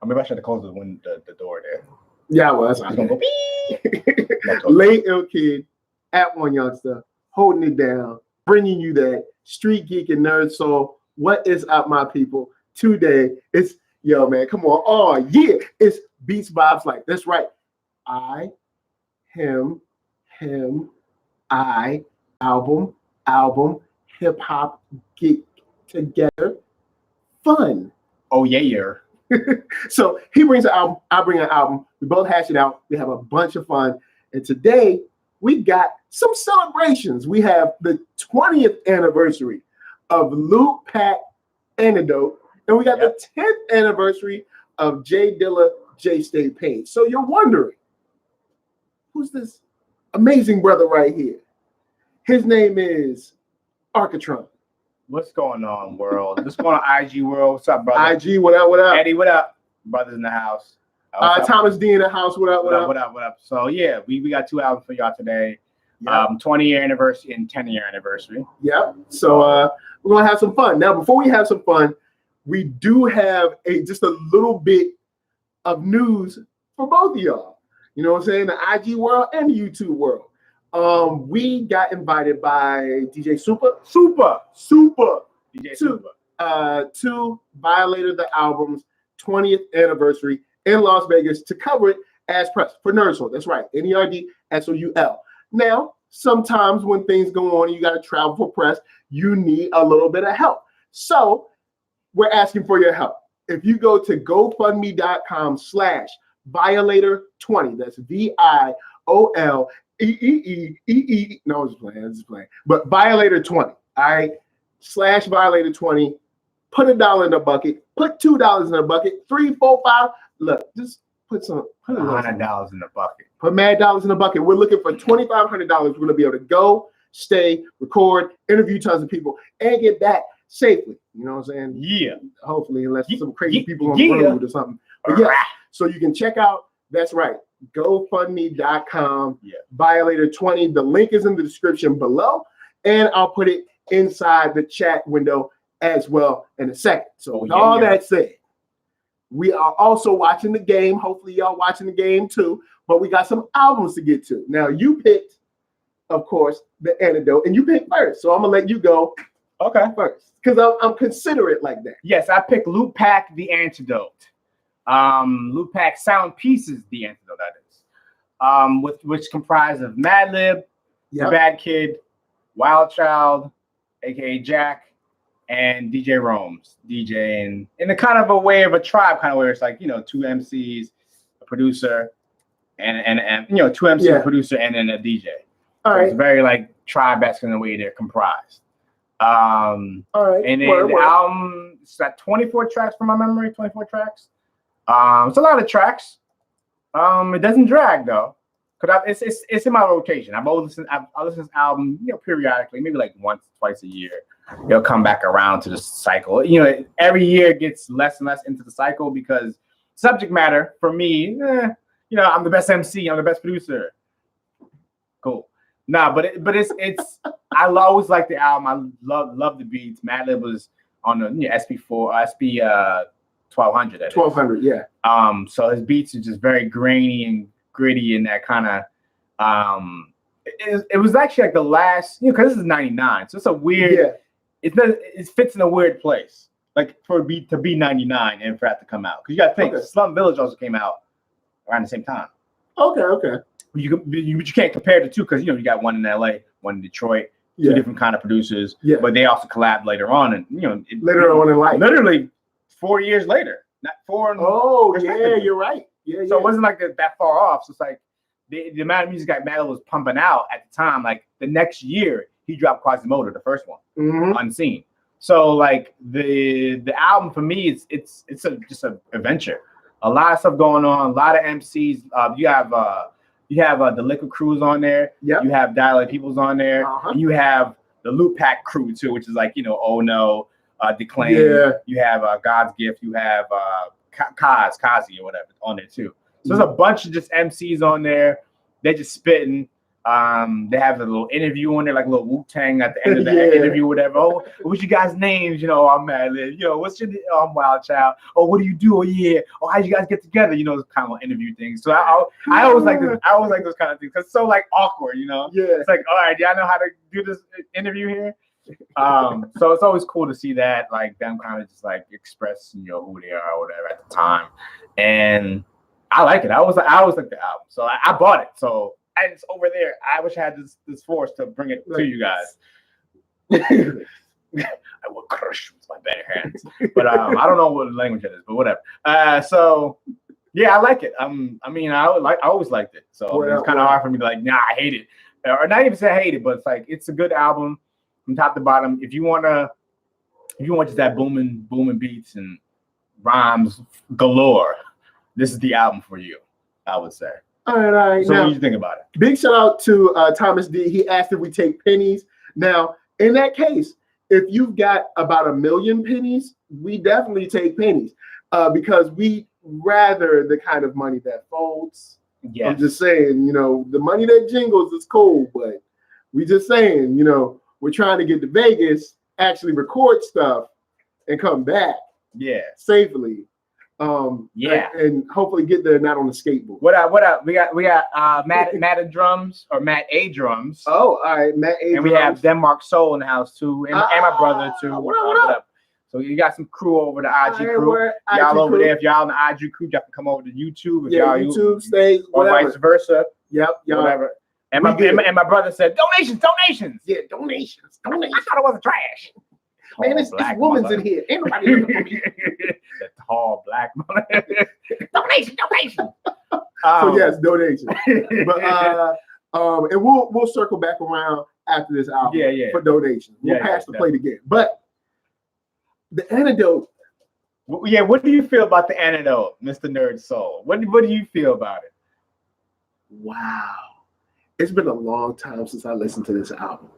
I maybe I should have closed the door there. Yeah, well, that's gonna go. Late Ill Kid at OneYoungsta, holding it down, bringing you that Street Geek and Nerd Soul. What is up, my people? Today it's man, come on. Oh yeah, it's Beats Vibes Life. That's right. I, him, I, album, hip hop, get together, fun. Oh yeah. So he brings an album, I bring an album. We both hash it out. We have a bunch of fun. And today we got some celebrations. We have the 20th anniversary of Lootpack Antidote, and we got the 10th anniversary of Dilla, J State Page. So you're wondering, who's this amazing brother right here? His name is Arckatron. What's going on, world? What's going on, IG world? What's up, brother? IG, what up, what up? Eddie, what up? Brothers in the house. Thomas D in the house, what up, what up? What up? So yeah, we got 2 albums for y'all today. 20-year anniversary and 10-year anniversary. Yep. So we're gonna have some fun. Now, before we have some fun, we do have just a little bit of news for both of y'all. You know what I'm saying? The IG world and the YouTube world. We got invited by DJ Super DJ Super to Violator the album's 20th anniversary in Las Vegas to cover it as press for NERDSoul. That's right, NERDSoul. Now, sometimes when things go on, you got to travel for press. You need a little bit of help. So we're asking for your help. If you go to GoFundMe.com/Violator20, that's VIOLEEE. No, I'm just playing. But Violator20, all right, /Violator20. Put $1 in the bucket. Put $2 in the bucket. 3, 4, 5. Look, just put $100 in the bucket. Put mad dollars in the bucket. We're looking for $2,500. We're going to be able to go, stay, record, interview tons of people, and get back safely. You know what I'm saying? Yeah. Hopefully, unless some crazy people on the road or something. But yeah, so you can check out, that's right, GoFundMe.com, Violator20. The link is in the description below, and I'll put it inside the chat window as well in a second. So with all that said, we are also watching the game. Hopefully y'all watching the game too, but we got some albums to get to. Now you picked, of course, the Antidote, and you picked first. So I'm gonna let you go first, because I'm considerate like that. Yes, I picked Lootpack, the Antidote. Lootpack Soundpieces, the Antidote, that is. Which comprised of Madlib, The Bad Kid, Wild Child, aka Jack, and DJ Rome's DJing in a kind of a way of a tribe kind of where it's like, 2 MCs, a producer, and 2 MCs, a producer, and then a DJ. All right. It's very like tribe-esque in the way they're comprised. All right. And then the album, it's got 24 tracks from my memory, 24 tracks. It's a lot of tracks. It doesn't drag though, because it's in my rotation. I listen to this album, periodically, maybe like once, twice a year. It'll come back around to the cycle. Every year it gets less and less into the cycle because subject matter for me, I'm the best MC, I'm the best producer. Cool. Nah, but it's I always like the album. I love the beats. Madlib was on the SP4, SP 1200. 1200, yeah. So his beats are just very grainy and gritty and that kind of it was actually like the last, because this is 99, so it's a weird it fits in a weird place, like for it to be 99 and for that to come out, because you got to think Slum Village also came out around the same time. Okay. But you can't compare the two, because you got one in LA, one in Detroit, 2 different kind of producers. Yeah. But they also collabed later on, and later on in life, literally 4 years later, not 4. You're right. Yeah. So it wasn't like that far off. So it's like the amount of music that Madlib was pumping out at the time. Like the next year, he dropped Quasimodo, the first one, Unseen. So like the album for me, it's just an adventure. A lot of stuff going on. A lot of MCs. You have the Liquid Crews on there. Yep. You have Dialect Peoples on there. You have the Lootpack crew too, which is like Oh No, Declaim. Yeah. You have God's Gift. You have Kazi or whatever on there too. So there's a bunch of just MCs on there. They're just spitting. They have a little interview on there, like a little Wu-Tang at the end of the interview, whatever. Oh, what's you guys' names? You know, I'm Mad Lib. You know, what's your I'm Wild Child. Oh, what do you do? Oh, yeah. Oh, how'd you guys get together? You know, kind of interview things. So I always like this. I always like those kind of things because it's so like awkward, you know. Yeah. It's like, all right, y'all know how to do this interview here. So it's always cool to see that, like them kind of just like express, you know, who they are or whatever at the time. And I like it. I always like the album. So I bought it. So. And it's over there. I wish I had this force to bring it to you guys. I will crush with my bare hands. But I don't know what language it is, but whatever. So yeah, I like it. I mean, I always liked it. So it's kind of hard for me to like, nah, I hate it. Or not even say I hate it, but it's like it's a good album from top to bottom. If you want just that booming beats and rhymes galore, this is the album for you, I would say. All right. So now, what do you think about it? Big shout out to Thomas D. He asked if we take pennies. Now, in that case, if you've got about 1 million pennies, we definitely take pennies because we rather the kind of money that folds. Yes. I'm just saying, you know, the money that jingles is cool, but we just saying, you know, we're trying to get to Vegas, actually record stuff, and come back. Yeah. Safely. And hopefully get there not on the skateboard. What up? We got Matt A drums or Matt A drums. Oh, all right, Matt A. And we have NERDSoul in the house too, and my brother too. What up? So you got some crew over the IG crew. Y'all over there. If y'all in the IG crew, y'all can come over to YouTube. If y'all YouTube stays, or vice versa. Yep, whatever. And my brother said donations. Yeah, donations. I thought it wasn't trash. Man, it's women's in here. Ain't nobody looking for me. The tall black mother. Donation. So yes, donation. But and we'll circle back around after this album for donations. We'll pass the plate again. But the Antidote. Yeah, what do you feel about the Antidote, Mr. NERDSoul? What do you feel about it? Wow. It's been a long time since I listened to this album.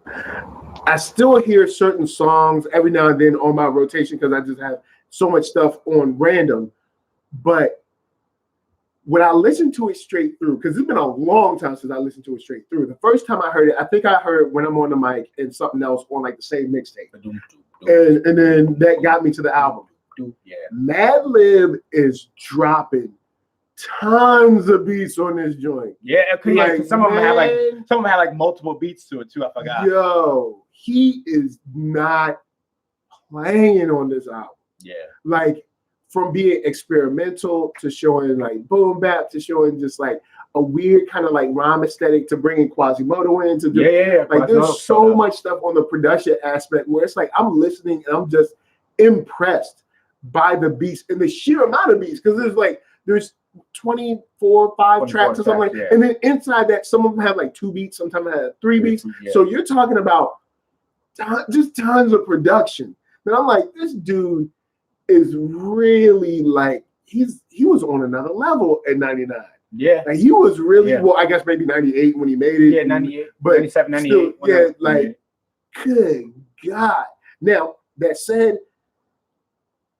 I still hear certain songs every now and then on my rotation because I just have so much stuff on random. But when I listen to it straight through, because it's been a long time since I listened to it straight through. The first time I heard it, I think I heard it when I'm on the mic and something else on like the same mixtape. And then that got me to the album. Yeah. Mad Lib is dropping tons of beats on this joint. Yeah, like, some of them have like multiple beats to it too. I forgot. Yo, he is not playing on this album. Yeah, like from being experimental to showing like boom bap to showing just like a weird kind of like rhyme aesthetic to bringing Quasimodo in to do, like there's so much stuff on the production aspect where it's like I'm listening and I'm just impressed by the beats and the sheer amount of beats because there's 24, 5 tracks or something like that. And then inside that, some of them have like 2 beats, sometimes they have 3 beats. Yeah. So you're talking about just tons of production. And I'm like, this dude is really like, he was on another level at 99. Yeah. Like he was really, well, I guess maybe 98 when he made it. Yeah, 98. But 97, 98. Still, like, good God. Now, that said,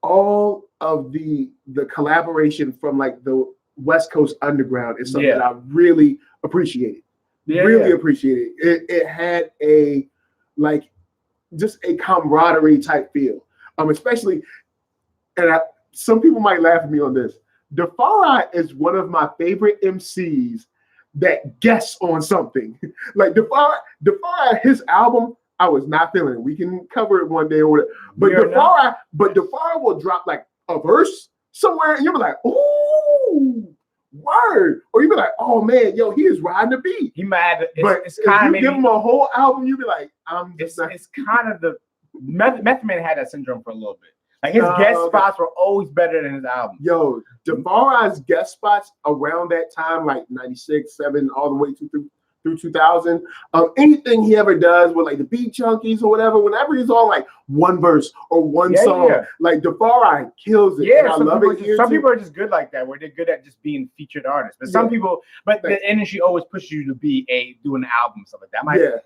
all of the collaboration from like the West Coast Underground is something that I really appreciated. Appreciated. It had a like just a camaraderie type feel. Especially, and some people might laugh at me on this. Defari is one of my favorite MCs that guess on something. Like Defari, his album, I was not feeling it. We can cover it one day or whatever. But Defari will drop like a verse somewhere, and you'll be like, "Ooh, word!" Or you'll be like, "Oh man, yo, he is riding the beat." He mad, but it's kind of give him a whole album, you'll be like, It's kind of the Method Man had that syndrome for a little bit. Like his guest spots were always better than his album. Yo, Defari's guest spots around that time, like 96, 7, all the way through 2000. Anything he ever does with like the Beat Junkies or whatever, whenever he's on like one verse or one song, like Defari kills it. Yeah, I love it. Some people are just good like that, where they're good at just being featured artists. But some people, the industry always pushes you to do an album, stuff like that.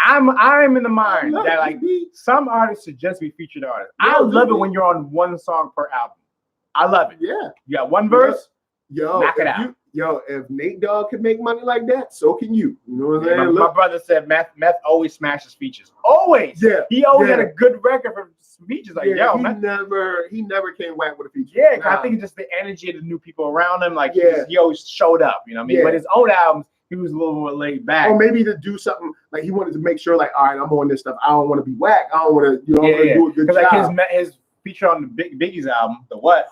I'm in the mind that like some artists should just be featured artists. I love it when you're on one song per album. I love it. Yeah, you got one verse, knock it out. If Nate Dogg can make money like that, so can you. You know what I'm saying? My brother said Meth always smashes features. Always. Yeah. He always had a good record for features. Like, he never came whack with a feature. Yeah, I think it's just the energy of the new people around him. Like, he always showed up. You know what I mean? Yeah. But his own albums, he was a little more laid back. Or maybe to do something like he wanted to make sure, like, all right, I'm on this stuff. I don't want to be whack. I don't want to, do a good job. Like his feature on the Biggie's album, the what?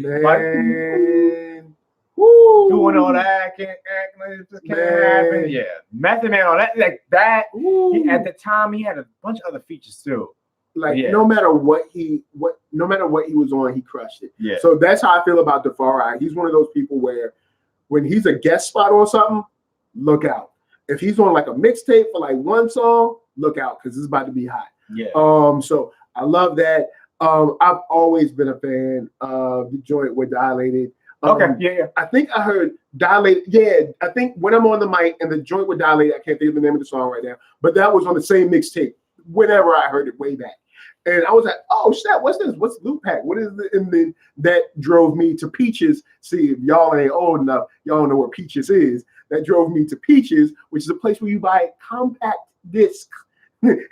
Man. Doing all that, can't happen. Yeah, Method Man on that, like that. At the time, he had a bunch of other features too. Like no matter what he was on, he crushed it. Yeah. So that's how I feel about Defari. He's one of those people where when he's a guest spot on something, look out. If he's on like a mixtape for like one song, look out because it's about to be hot. Yeah. So I love that. I've always been a fan of the joint with Dilated. I think I heard Dilated. Yeah, I think when I'm on the mic and the joint with Dilated, I can't think of the name of the song right now, but that was on the same mixtape whenever I heard it way back. And I was like, oh, shit, what's this? What's Lootpack? What is it? And then that drove me to Peaches. See, if y'all ain't old enough, y'all don't know what Peaches is. That drove me to Peaches, which is a place where you buy compact discs.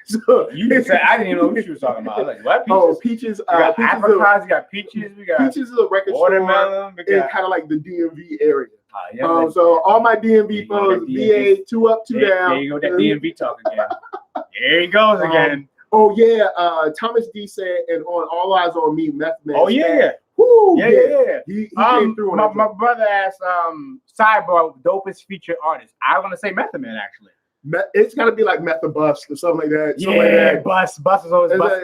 So you just said I didn't even know what you were talking about. I was like, what? Peaches? Oh, Peaches. We got apricots, we got peaches, we got Peaches is a record watermelon, store in kind of like the DMV area. Yeah, so all my DMV folks, VA, 2 up, 2 down. There you go, that DMV talk again. There he goes again. Oh yeah, Thomas D said, and on All Eyes on Me, Meth Man. Oh yeah. Woo, yeah. He came through. My brother asked, sidebar, dopest featured artist. I was gonna say Method Man actually. It's gotta be like Method Bust or something like that. Bust is always Bust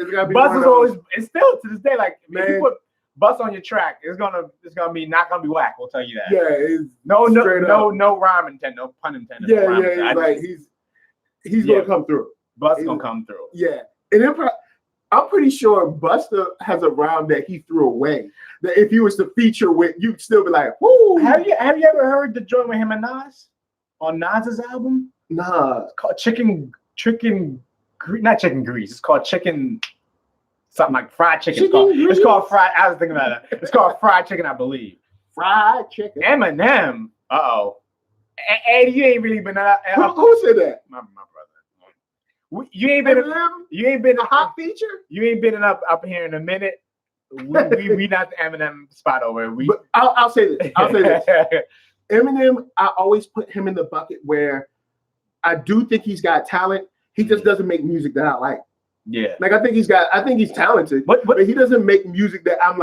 is always. It's still to this day like if you put Bust on your track, it's gonna be not gonna be whack. We'll tell you that. Yeah, it's no rhyme intended, no pun intended. He's gonna come through. Bust gonna come through. Yeah, and I'm pretty sure Busta has a rhyme that he threw away. That if he was to feature with, you'd still be like, "Woo!" Have you ever heard the joint with him and Nas on Nas's album? Nah, it's called not chicken grease. It's called chicken, something like fried chicken. It's called fried. I was thinking about that. It's called fried chicken, I believe. Fried chicken. Eminem. Eddie, you ain't really been up. Who said that? My brother. You ain't been a hot feature. You ain't been up here in a minute. We not the Eminem spot over. But I'll say this. Eminem, I always put him in the bucket where I do think he's got talent. He just doesn't make music that I like. Yeah. Like I think he's talented, but he doesn't make music that I'm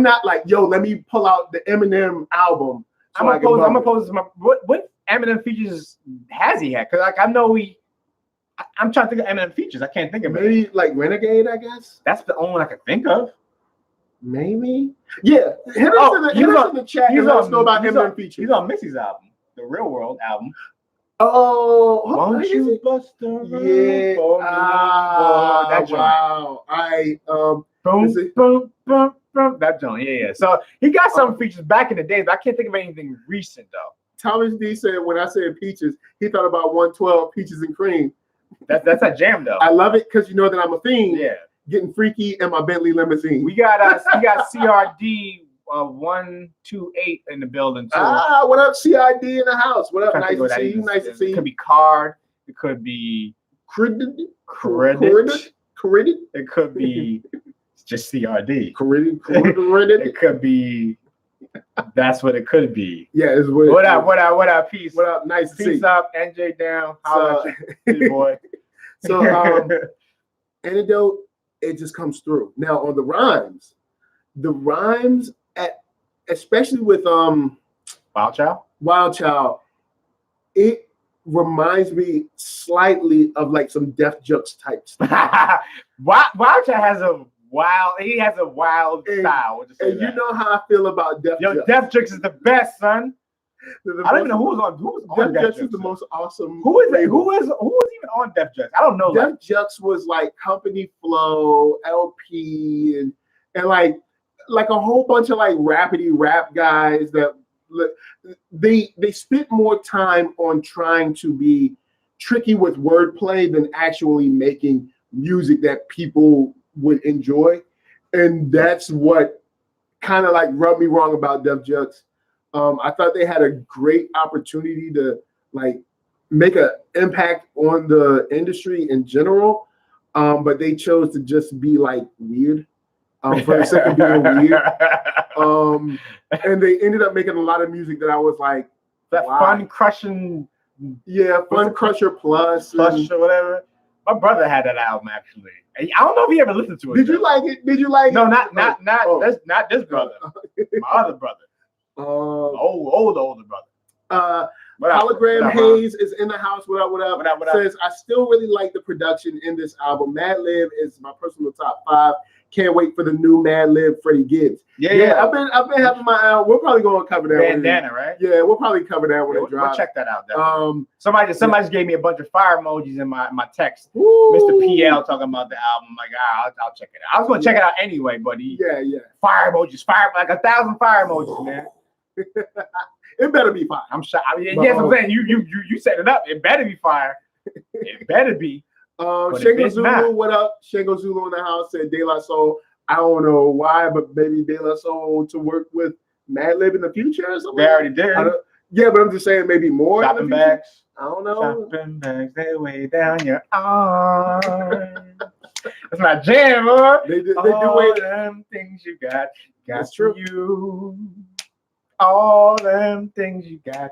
not like, yo, let me pull out the Eminem album. So I'm gonna pose what Eminem features has he had? Because I know I'm trying to think of Eminem features. I can't think of it. Maybe like Renegade, I guess. That's the only one I can think of. Maybe. Yeah. Hit us in the chat and let us know about Eminem features. He's on Missy's album, the Real World album. Oh, won't you bust the roof? Yeah. Wow. Boom. That joint. Yeah. So he got some features back in the day, but I can't think of anything recent though. Thomas D said when I said peaches, he thought about 112 peaches and cream. That's a jam though. I love it because you know that I'm a fiend. Yeah. Getting freaky in my Bentley limousine. We got CRD 128 in the building too. What up, CID in the house? What up? Nice to see you. Nice to see you. It could be card. It could be credit. It could be just CRD. Credit. It could be. That's what it could be. Yeah, it's weird. What up? Peace. What up? Nice to see you. Peace up. NJ down. Boy. So Antidote, it just comes through. Now on the rhymes especially with Wild Child, it reminds me slightly of like some Def Jux type stuff. Wild Child has a wild style. And you know how I feel about Def Jux. Def Jux is the best, son. I don't even know who was on Def Jux is the most awesome. Who is even on Def Jux? I don't know. Def Jux was like Company Flow, LP, and like a whole bunch of like rapidy rap guys that they spent more time on trying to be tricky with wordplay than actually making music that people would enjoy. And that's what kind of like rubbed me wrong about Def Jux. I thought they had a great opportunity to like make an impact on the industry in general, but they chose to just be like weird for the sake of being weird. And they ended up making a lot of music that I was like, that Fun Crushing, Fun Crusher Plus or whatever. My brother had that album actually. I don't know if he ever listened to it. Did you like it? Did you like No, it? not this brother. My other brother. Older brother. Hologram Hayes is in the house. What up? Says, I still really like the production in this album. Madlib is my personal top 5. Can't wait for the new Madlib Freddie Gibbs. Yeah. I've been having my eye. We're probably going to cover that. Bandana, right? Yeah, we'll probably cover that when it drops. We'll check that out. Somebody just gave me a bunch of fire emojis in my text. Mr. PL talking about the album. I'm like, I'll check it out. I was going to check it out anyway, buddy. Yeah. Fire emojis, like 1,000 fire emojis, man. It better be fire. I'm sure. I'm saying you set it up. It better be fire. It better be. Shango Zulu, what up? Shango Zulu in the house said De La Soul. I don't know why, but maybe De La Soul to work with Madlib in the future or something. They already did. Yeah, but I'm just saying maybe more. Shopping bags. I don't know. Shopping bags, they way down your arm. That's my jam, boy. They do them things you got That's true. You. All them things you got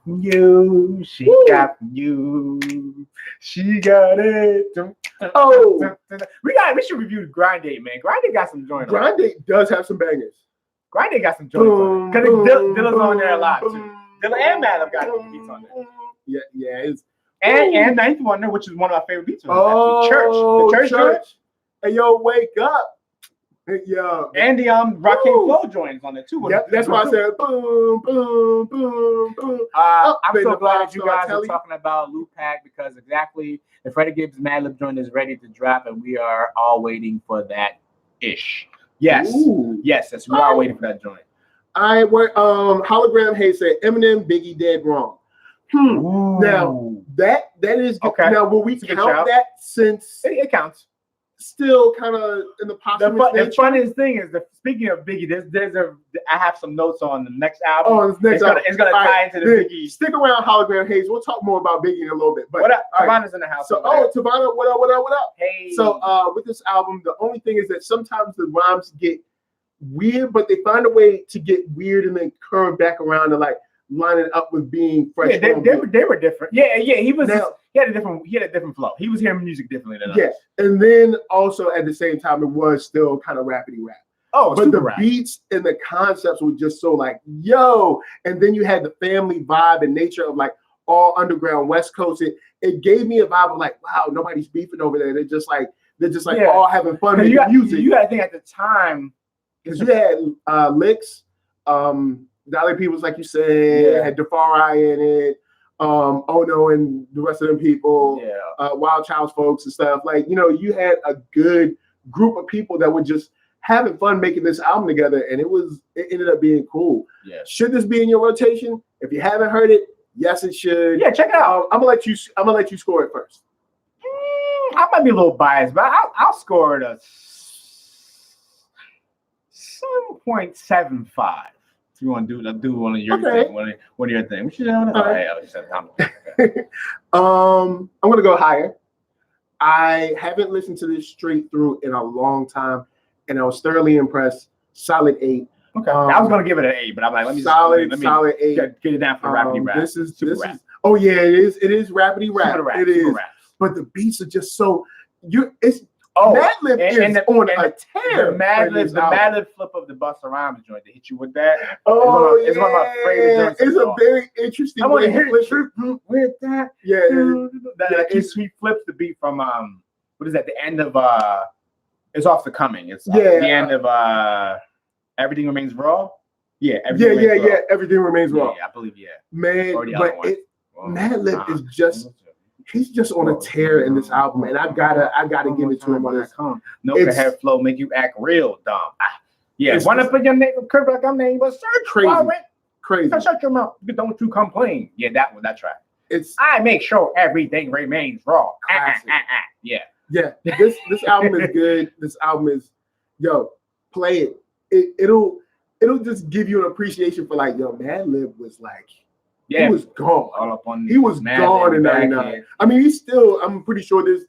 from you. She got from you. She got it. We should review Grind Date, man. Grind Date got some joints. Grind Date does have some bangers. Grind Date got some joints on it. Because Dilla's on there a lot too. Dilla and Madlib got some beats on there. Yeah. And Ninth Wonder, which is one of my favorite beats on there. The church. Hey, yo, wake up. Yeah, and the Rakim Flow joins on it too. Yep, that's why I said boom, boom, boom, boom. I'm so glad that you guys are talking about Lootpack because exactly the Freddie Gibbs Madlib joint is ready to drop, and we are all waiting for that ish. Yes, yes, we are waiting for that joint. Hologram Hayes said Eminem, Biggie, dead wrong. Now that is okay. Now will we count that since it counts? Still kind of in the posthumous nature. The funniest thing is speaking of Biggie, I have some notes on the next album. Oh, it's gonna tie into the Biggie. Stick around, Hologram Hayes. We'll talk more about Biggie in a little bit. But what up? Tavana's in the house. So Tavana, what up? Hey. So with this album, the only thing is that sometimes the rhymes get weird, but they find a way to get weird and then curve back around and like line it up with being fresh. Yeah, they were different. Yeah. He had a different flow. He was hearing music differently than us. Yeah, and then also at the same time, it was still kind of rappity rap. Oh, but the beats and the concepts were just so like, yo. And then you had the family vibe and nature of like all underground West Coast. It gave me a vibe of like, wow, nobody's beefing over there. They're just like all having fun with music. You had to think at the time because you had licks. Dolly P was like you said, had Defari in it. Oh no, and the rest of them people, Wild Child's folks and stuff. Like, you had a good group of people that were just having fun making this album together, and it ended up being cool. Yeah. Should this be in your rotation? If you haven't heard it, yes, it should. Yeah, check it out. I'm gonna let you score it first. I might be a little biased, but I'll score it a 7.75. You want to do one of your thing, one of your things. I'm gonna go higher. I haven't listened to this straight through in a long time, and I was thoroughly impressed. Solid 8. Okay, I was gonna give it an 8, but I'm like, let me solid 8. Get it down for rapidy rap. This is oh yeah, it is rapidy rap. It is, but the beats are just so Madlib is on a tear. The Madlib flip of the Busta Rhymes joint to hit you with that. It's one of my favorite joints. It's a very interesting way to flip with that. Yeah, he flips the beat from what is that? The end of it's off the coming. It's the end of Everything Remains Raw. Yeah, Everything Remains Raw. Yeah, I believe man. But Madlib is just. He's just on a tear in this album, and I gotta give it to him on this. No hair flow make you act real dumb. Why not put your name curve like I'm named? But search crazy. Shut your mouth. Don't you complain? Yeah, that track. I make sure everything remains raw. Yeah. This album is good. This album is play it. it'll just give you an appreciation for like, yo, Madlib was like, he was gone. All up on he was gone in '99. I mean, he's still. I'm pretty sure there's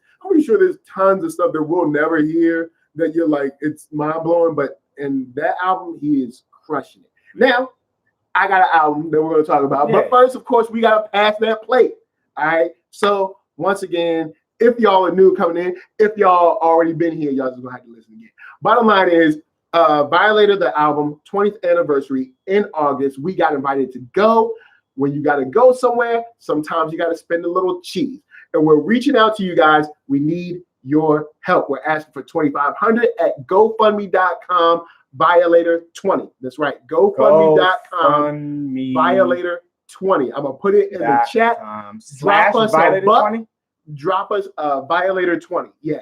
tons of stuff that we'll never hear that you're like, it's mind blowing. But in that album, he is crushing it. Now, I got an album that we're going to talk about. Yeah. But first, of course, we got to pass that plate. All right. So once again, if y'all are new coming in, if y'all already been here, y'all just going to have to listen again. Bottom line is, Violator, the album, 20th anniversary in August. We got invited to go. When you got to go somewhere, sometimes you got to spend a little cheese. And we're reaching out to you guys. We need your help. We're asking for $2,500 at GoFundMe.com. Violator20. That's right. GoFundMe.com. Violator20. I'm gonna put it in the chat. Drop us a buck. Drop us Violator20. Yeah.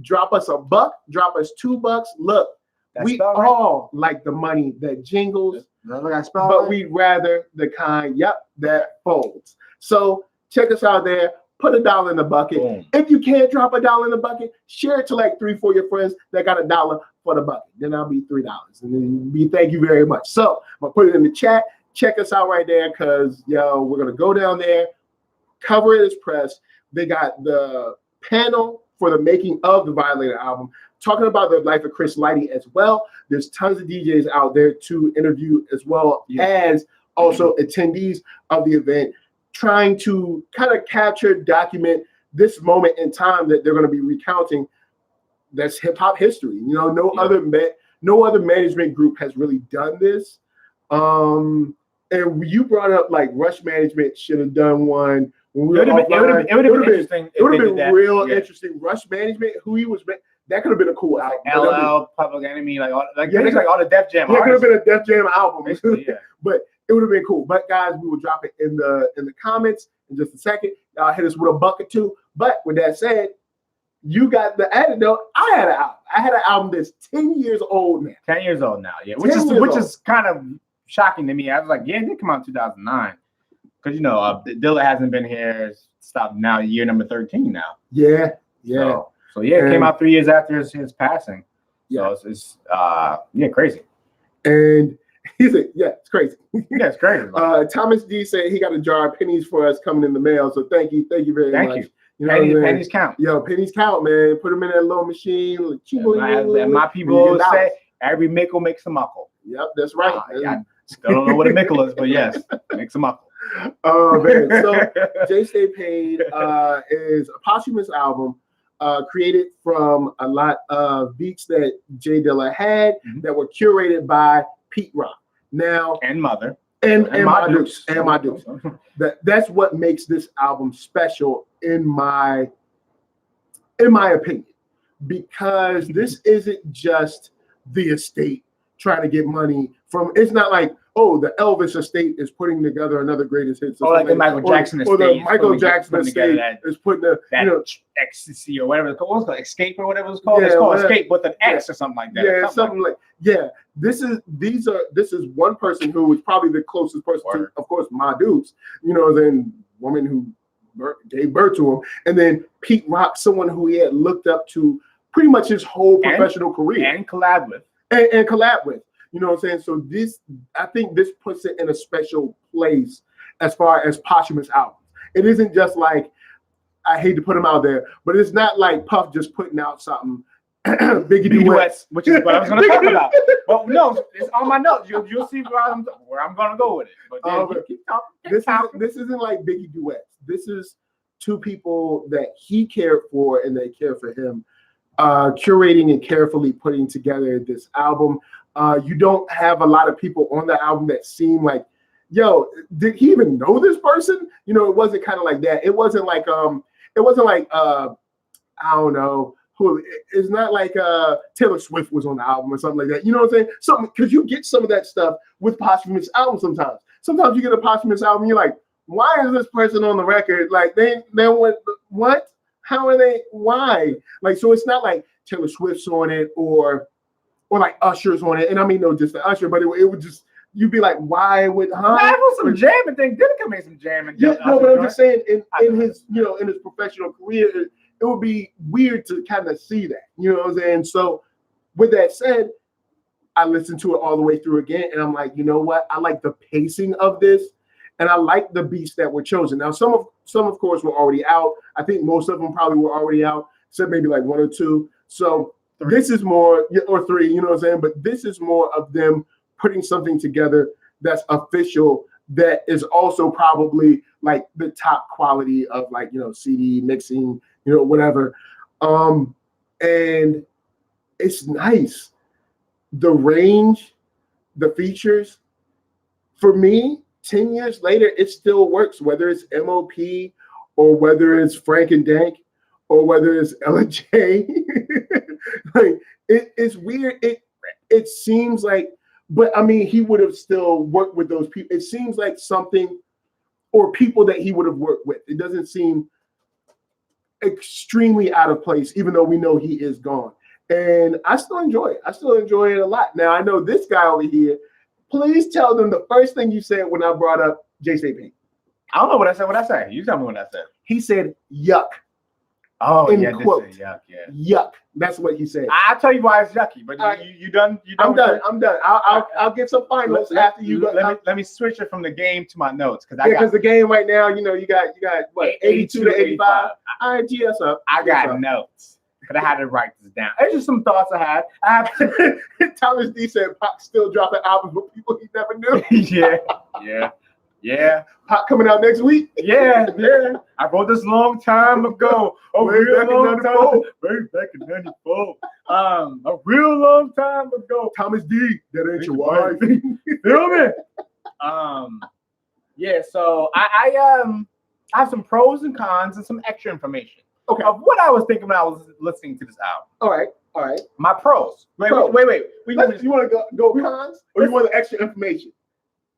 Drop us a buck. Drop us $2. Look, we all like the money that jingles, but we'd rather the kind, that folds. So check us out there. Put $1 in the bucket. Boom. If you can't drop $1 in the bucket, share it to like 3-4 of your friends that got $1 for the bucket. Then I'll be $3. And then be thank you very much. So I'm gonna put it in the chat. Check us out right there, because we're gonna go down there, cover it as press. They got the panel for the making of the Violator album, talking about the life of Chris Lighty as well. There's tons of DJs out there to interview, as well as also attendees of the event, trying to kind of capture, document this moment in time that they're going to be recounting. That's hip hop history. No other management group has really done this. And you brought up like Rush Management should have done one. It would have been interesting. It would have been real interesting. Rush Management, who he was, that could have been a cool album. LL, Public Enemy, like all the Def Jam. Yeah, it could have been a Def Jam album. But it would have been cool. But guys, we will drop it in the comments in just a second. Y'all hit us with a buck or two. But with that said, you got the Antidote. I had an album. I had an album that's 10 years old now. 10 years old now, yeah. Which is kind of shocking to me. I was like, yeah, it did come out in 2009. Because Dilla hasn't been here. Stopped now, year number 13 now. Yeah. So it came out 3 years after his passing. Yeah. So it's crazy. And he said, it's crazy. Yeah, it's crazy. Thomas D said he got a jar of pennies for us coming in the mail. So thank you very much. Thank you. Pennies count. Yo, pennies count, man. Put them in that little machine. And my people say every mickle makes a muckle. Yep, that's right. I still don't know what a mickle is, but yes, makes a muckle. Oh man. So Jay Stay Paid is a posthumous album created from a lot of beats that Jay Dilla had that were curated by Pete Rock. Now and Mother. And my Dukes. That's what makes this album special in my opinion. Because this isn't just the estate trying to get money from. It's not like, the Elvis estate is putting together another greatest hits, or like the Michael Jackson estate, or the Michael Jackson estate is putting ecstasy or whatever it's called. What's it called? Escape or whatever it's called. It's called Escape with an X or something like that. Yeah, something like. This is one person who was probably the closest person to, of course, my Dukes. Then woman who gave birth to him, and then Pete Rock, someone who he had looked up to pretty much his whole professional career and collab with. And collab with. You know what I'm saying? So I think this puts it in a special place as far as posthumous albums. It isn't just like, I hate to put them out there, but it's not like Puff just putting out something. Biggie Duets, which is what I was going to talk about. Well, no, it's on my notes. You'll see where I'm going to go with it. But keep talking. This isn't like Biggie Duets. This is two people that he cared for and they care for him, curating and carefully putting together this album. You don't have a lot of people on the album that seem like, did he even know this person? It wasn't kind of like that. It wasn't like I don't know who. It's not like Taylor Swift was on the album or something like that. You know what I'm saying? Something, because you get some of that stuff with posthumous albums sometimes. Sometimes you get a posthumous album, you're like, why is this person on the record? Like they what? How are they? Why? Like, so it's not like Taylor Swift's on it or like Usher's on it. And I mean, no, just the Usher, but it would just, you'd be like, why would, I was some jamming thing. Didn't make some jamming. Yeah, no, but I'm just saying in his, in his professional career, it would be weird to kind of see that, you know what I'm saying? So with that said, I listened to it all the way through again, and I'm like, you know what? I like the pacing of this, and I like the beats that were chosen. Now, some of course were already out. I think most of them probably were already out, except maybe like one or two. So this is more, or three, you know what I'm saying? But this is more of them putting something together that's official, that is also probably like the top quality of like, you know, CD mixing, you know, whatever. And it's nice. The range, the features, for me, 10 years later, it still works, whether it's MOP or whether it's Frank and Dank or whether it's LJ. Like, it's weird. It seems like, but I mean, he would have still worked with those people. It seems like something, or people that he would have worked with. It doesn't seem extremely out of place, even though we know he is gone. And I still enjoy it. I still enjoy it a lot. Now, I know this guy over here. Please tell them the first thing you said when I brought up J.J.P. I don't know what I said. What I say? You tell me what I said. He said, yuck. Oh, in yeah, quote. Yuck, yeah. Yuck. That's what he said. I'll tell you why it's yucky, but you done? I'm done. I'll get some finals after you. Let me switch it from the game to my notes, because the game right now, you know, you got what, 82 to 85. All right, GS up. I got notes, but I had to write this down. It's just some thoughts I had. Thomas D said Pac still dropping albums with people he never knew. Yeah. Pac coming out next week. Yeah. I wrote this long time ago. Way back in '94. A real long time ago. Thomas D, that ain't your wife. Feel me? Yeah. So I have some pros and cons and some extra information. Okay. Of what I was thinking when I was listening to this album. All right. My pros. Wait. You want to go cons, or you want the extra information?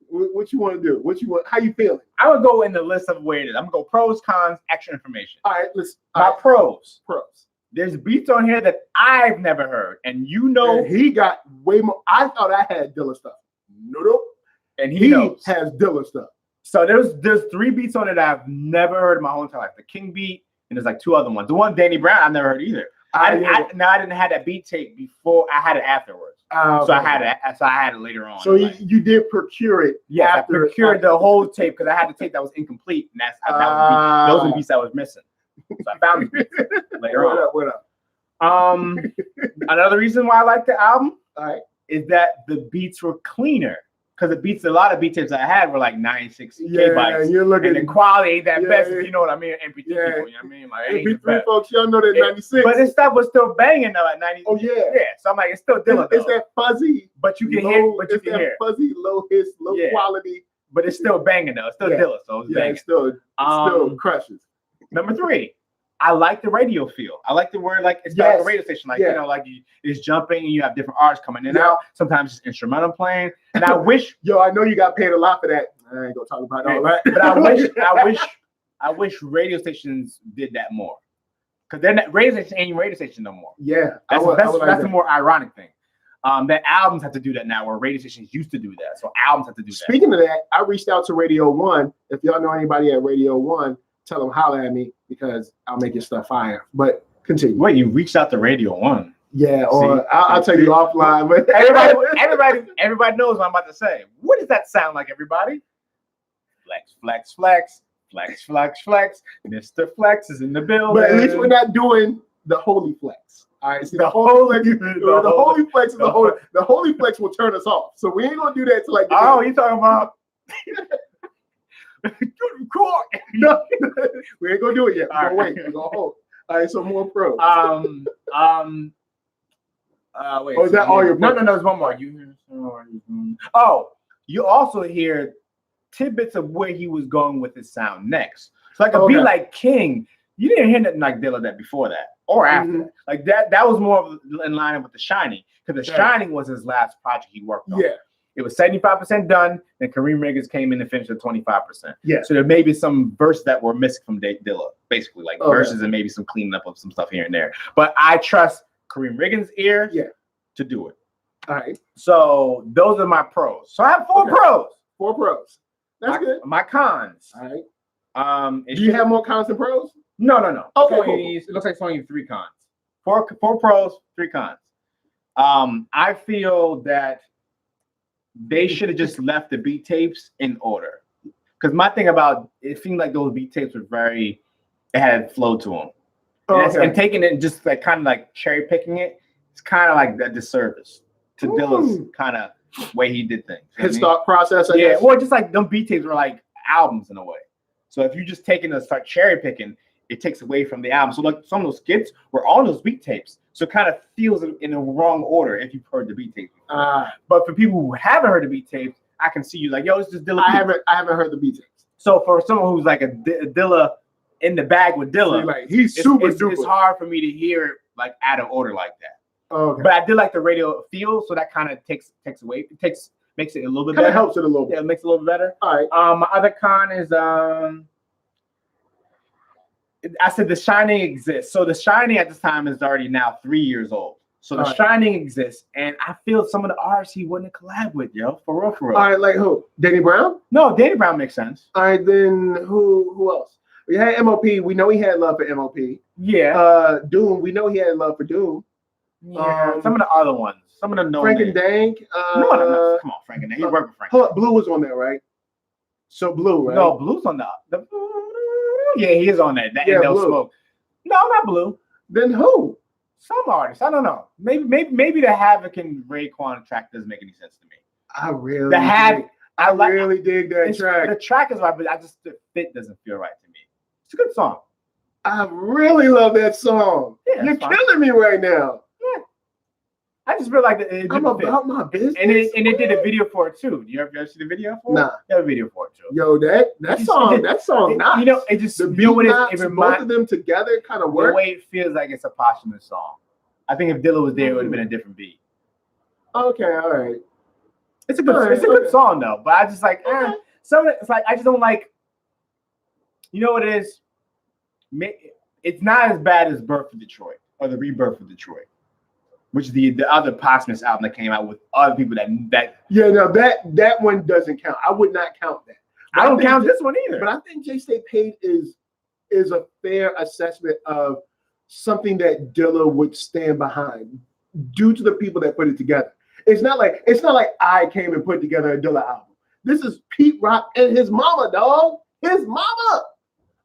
What you want to do? What you want? How you feeling? I would go in the list of where it is. I'm gonna go pros, cons, extra information. All right, listen. Pros. Pros. There's beats on here that I've never heard, and you know, and he got way more. I thought I had Dilla stuff. Nope. And he knows. Has Dilla stuff. So there's 3 beats on it that I've never heard in my whole entire life. The King beat, and there's like 2 other ones. The one Danny Brown I've never heard either. I didn't have that beat tape before. I had it afterwards. So I had it later on. So you did procure it. Yeah, I procured the whole tape because I had the tape that was incomplete, and those are the beats I was missing. So I found these beats later on. What up? Another reason why I like the album, all right, is that the beats were cleaner. Because a lot of beat tapes I had were like 96 kilobytes. You're looking, and the quality ain't that best, if you know what I mean. MP3 people, you know what I mean? Like, MP3 folks, y'all know that 96. But this stuff was still banging though at 90. Oh yeah. Yeah. So I'm like, it's still Dilla. It's that fuzzy, but you can hear. But you can hear fuzzy, low hiss, low quality. But it's still banging though. It's still Dilla. So it's banging. It still crushes. Number 3. I like the radio feel. I like the word like it's like a radio station, like you know, like it's jumping and you have different artists coming in and out. Sometimes it's instrumental playing. And I wish, I know you got paid a lot for that. I ain't gonna talk about all that. But I wish radio stations did that more. Because they're not radio station ain't radio station no more. Yeah, that's the more ironic thing. That albums have to do that now, where radio stations used to do that. So albums have to do that. Speaking of that, I reached out to Radio 1. If y'all know anybody at Radio 1, tell them holler at me because I'll make your stuff fire. But continue. Wait, you reached out to Radio 1? Yeah, or I'll tell you offline. But everybody knows what I'm about to say. What does that sound like, everybody? Flex, flex, flex, flex, flex, flex. Mr. Flex is in the building. But at least we're not doing the holy flex. All right, see the holy flex is the holy flex will turn us off. So we ain't gonna do that till like. Oh, you talking about? No, we ain't gonna do it yet. We're gonna wait. We're gonna hold. All right, so more pros. Wait. Is that all your pros? No. There's one more. You also hear tidbits of where he was going with his sound next. So like a beat like King, you didn't hear nothing like Dilla that before that or after that. Like that was more in line with The Shining, because The Shining was his last project he worked on. Yeah. It was 75% done, then Kareem Riggins came in and finished at 25%. Yeah. So there may be some verses that were missing from Dilla, basically, like verses and maybe some cleaning up of some stuff here and there. But I trust Kareem Riggins' ear to do it. All right. So those are my pros. So I have 4 pros. 4 pros. That's good. My cons. All right. Do you have more cons than pros? No. Okay. It looks like it's only 3 cons. 4 pros, 3 cons. I feel that they should have just left the beat tapes in order. Because my thing about it seemed like those beat tapes were they had flow to them. And taking it just like kind of like cherry picking it, it's kind of like a disservice to Dilla's kind of way he did things. His thought process, I guess. Or just like them beat tapes were like albums in a way. So if you just taking and start cherry picking, it takes away from the album. So like some of those skits were on those beat tapes. So it kind of feels in the wrong order if you've heard the beat tapes. But for people who haven't heard the beat tapes, I can see you like, yo, it's just Dilla. I haven't heard the beat tapes. So for someone who's like a Dilla in the bag with Dilla, so like he's super duper. It's hard for me to hear it like out of order like that. Okay. But I did like the radio feel, so that kind of takes away. Makes it a little bit better. Kind of helps it a little bit. Yeah, it makes it a little bit better. All right. My other con is I said The Shining exists. So The Shining at this time is already now 3 years old. So The Shining exists, and I feel some of the artists he wouldn't collab with, yo, for real, for real. All right, like who? Danny Brown? No, Danny Brown makes sense. All right, then who else? We had MOP. We know he had love for MOP. Yeah. Doom. We know he had love for Doom. Yeah. Some of the other ones. Some of the no Frank and Dank. No. Come on, Frank and Dank. He worked with Frank. Hold up, Blue was on there, right? So Blue, right? No, Blue's on the yeah, he is on that. Yeah, No Blue. Smoke. No, not Blue. Then who? Some artists. I don't know. Maybe the Havoc and Raekwon track doesn't make any sense to me. I really really dig that track. The track is right, but the fit doesn't feel right to me. It's a good song. I really love that song. Yeah, you're killing me right now. Yeah. I just feel like I'm about my business. And they did a video for it too. Do you ever see the video for it? Nah. They have a video for it too. Yo, that song, nice. You know, it just the beat both of them together kind of work. The way it feels like it's a posthumous song. I think if Dilla was there, it would have been a different beat. Okay, all right. It's a good song though, but I just like some of it's like I just don't like. You know what it is? It's not as bad as Birth of Detroit or the Rebirth of Detroit, which is the other posthumous album that came out with other people that. Yeah, no, that one doesn't count. I would not count that. I don't count this one either. But I think J Stay Paid is a fair assessment of something that Dilla would stand behind due to the people that put it together. It's not like I came and put together a Dilla album. This is Pete Rock and his mama, dog. His mama,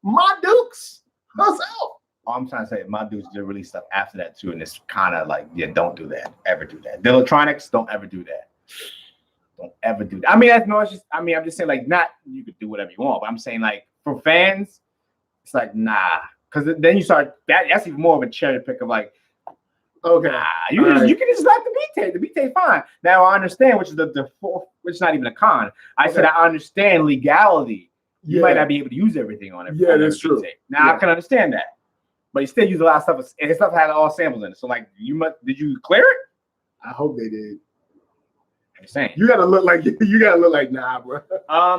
my Dukes, herself. All I'm trying to say, my Dukes did release stuff after that too, and it's kind of like, yeah, don't do that. Ever do that. Dillatronics, don't ever do that. Don't ever do that. I mean, I'm just saying, like, not you could do whatever you want, but I'm saying, like, for fans, it's like, nah. Because then you start, that's even more of a cherry pick of like, okay, nah, you can just like the beat tape. The beat tape fine. Now I understand, which is the fourth, which is not even a con. I said I understand legality. You might not be able to use everything on it. Yeah, that's true. Tape. Now I can understand that, but you still use a lot of stuff, and his stuff had all samples in it. So like, did you clear it? I hope they did. I'm saying you gotta look like nah, bro.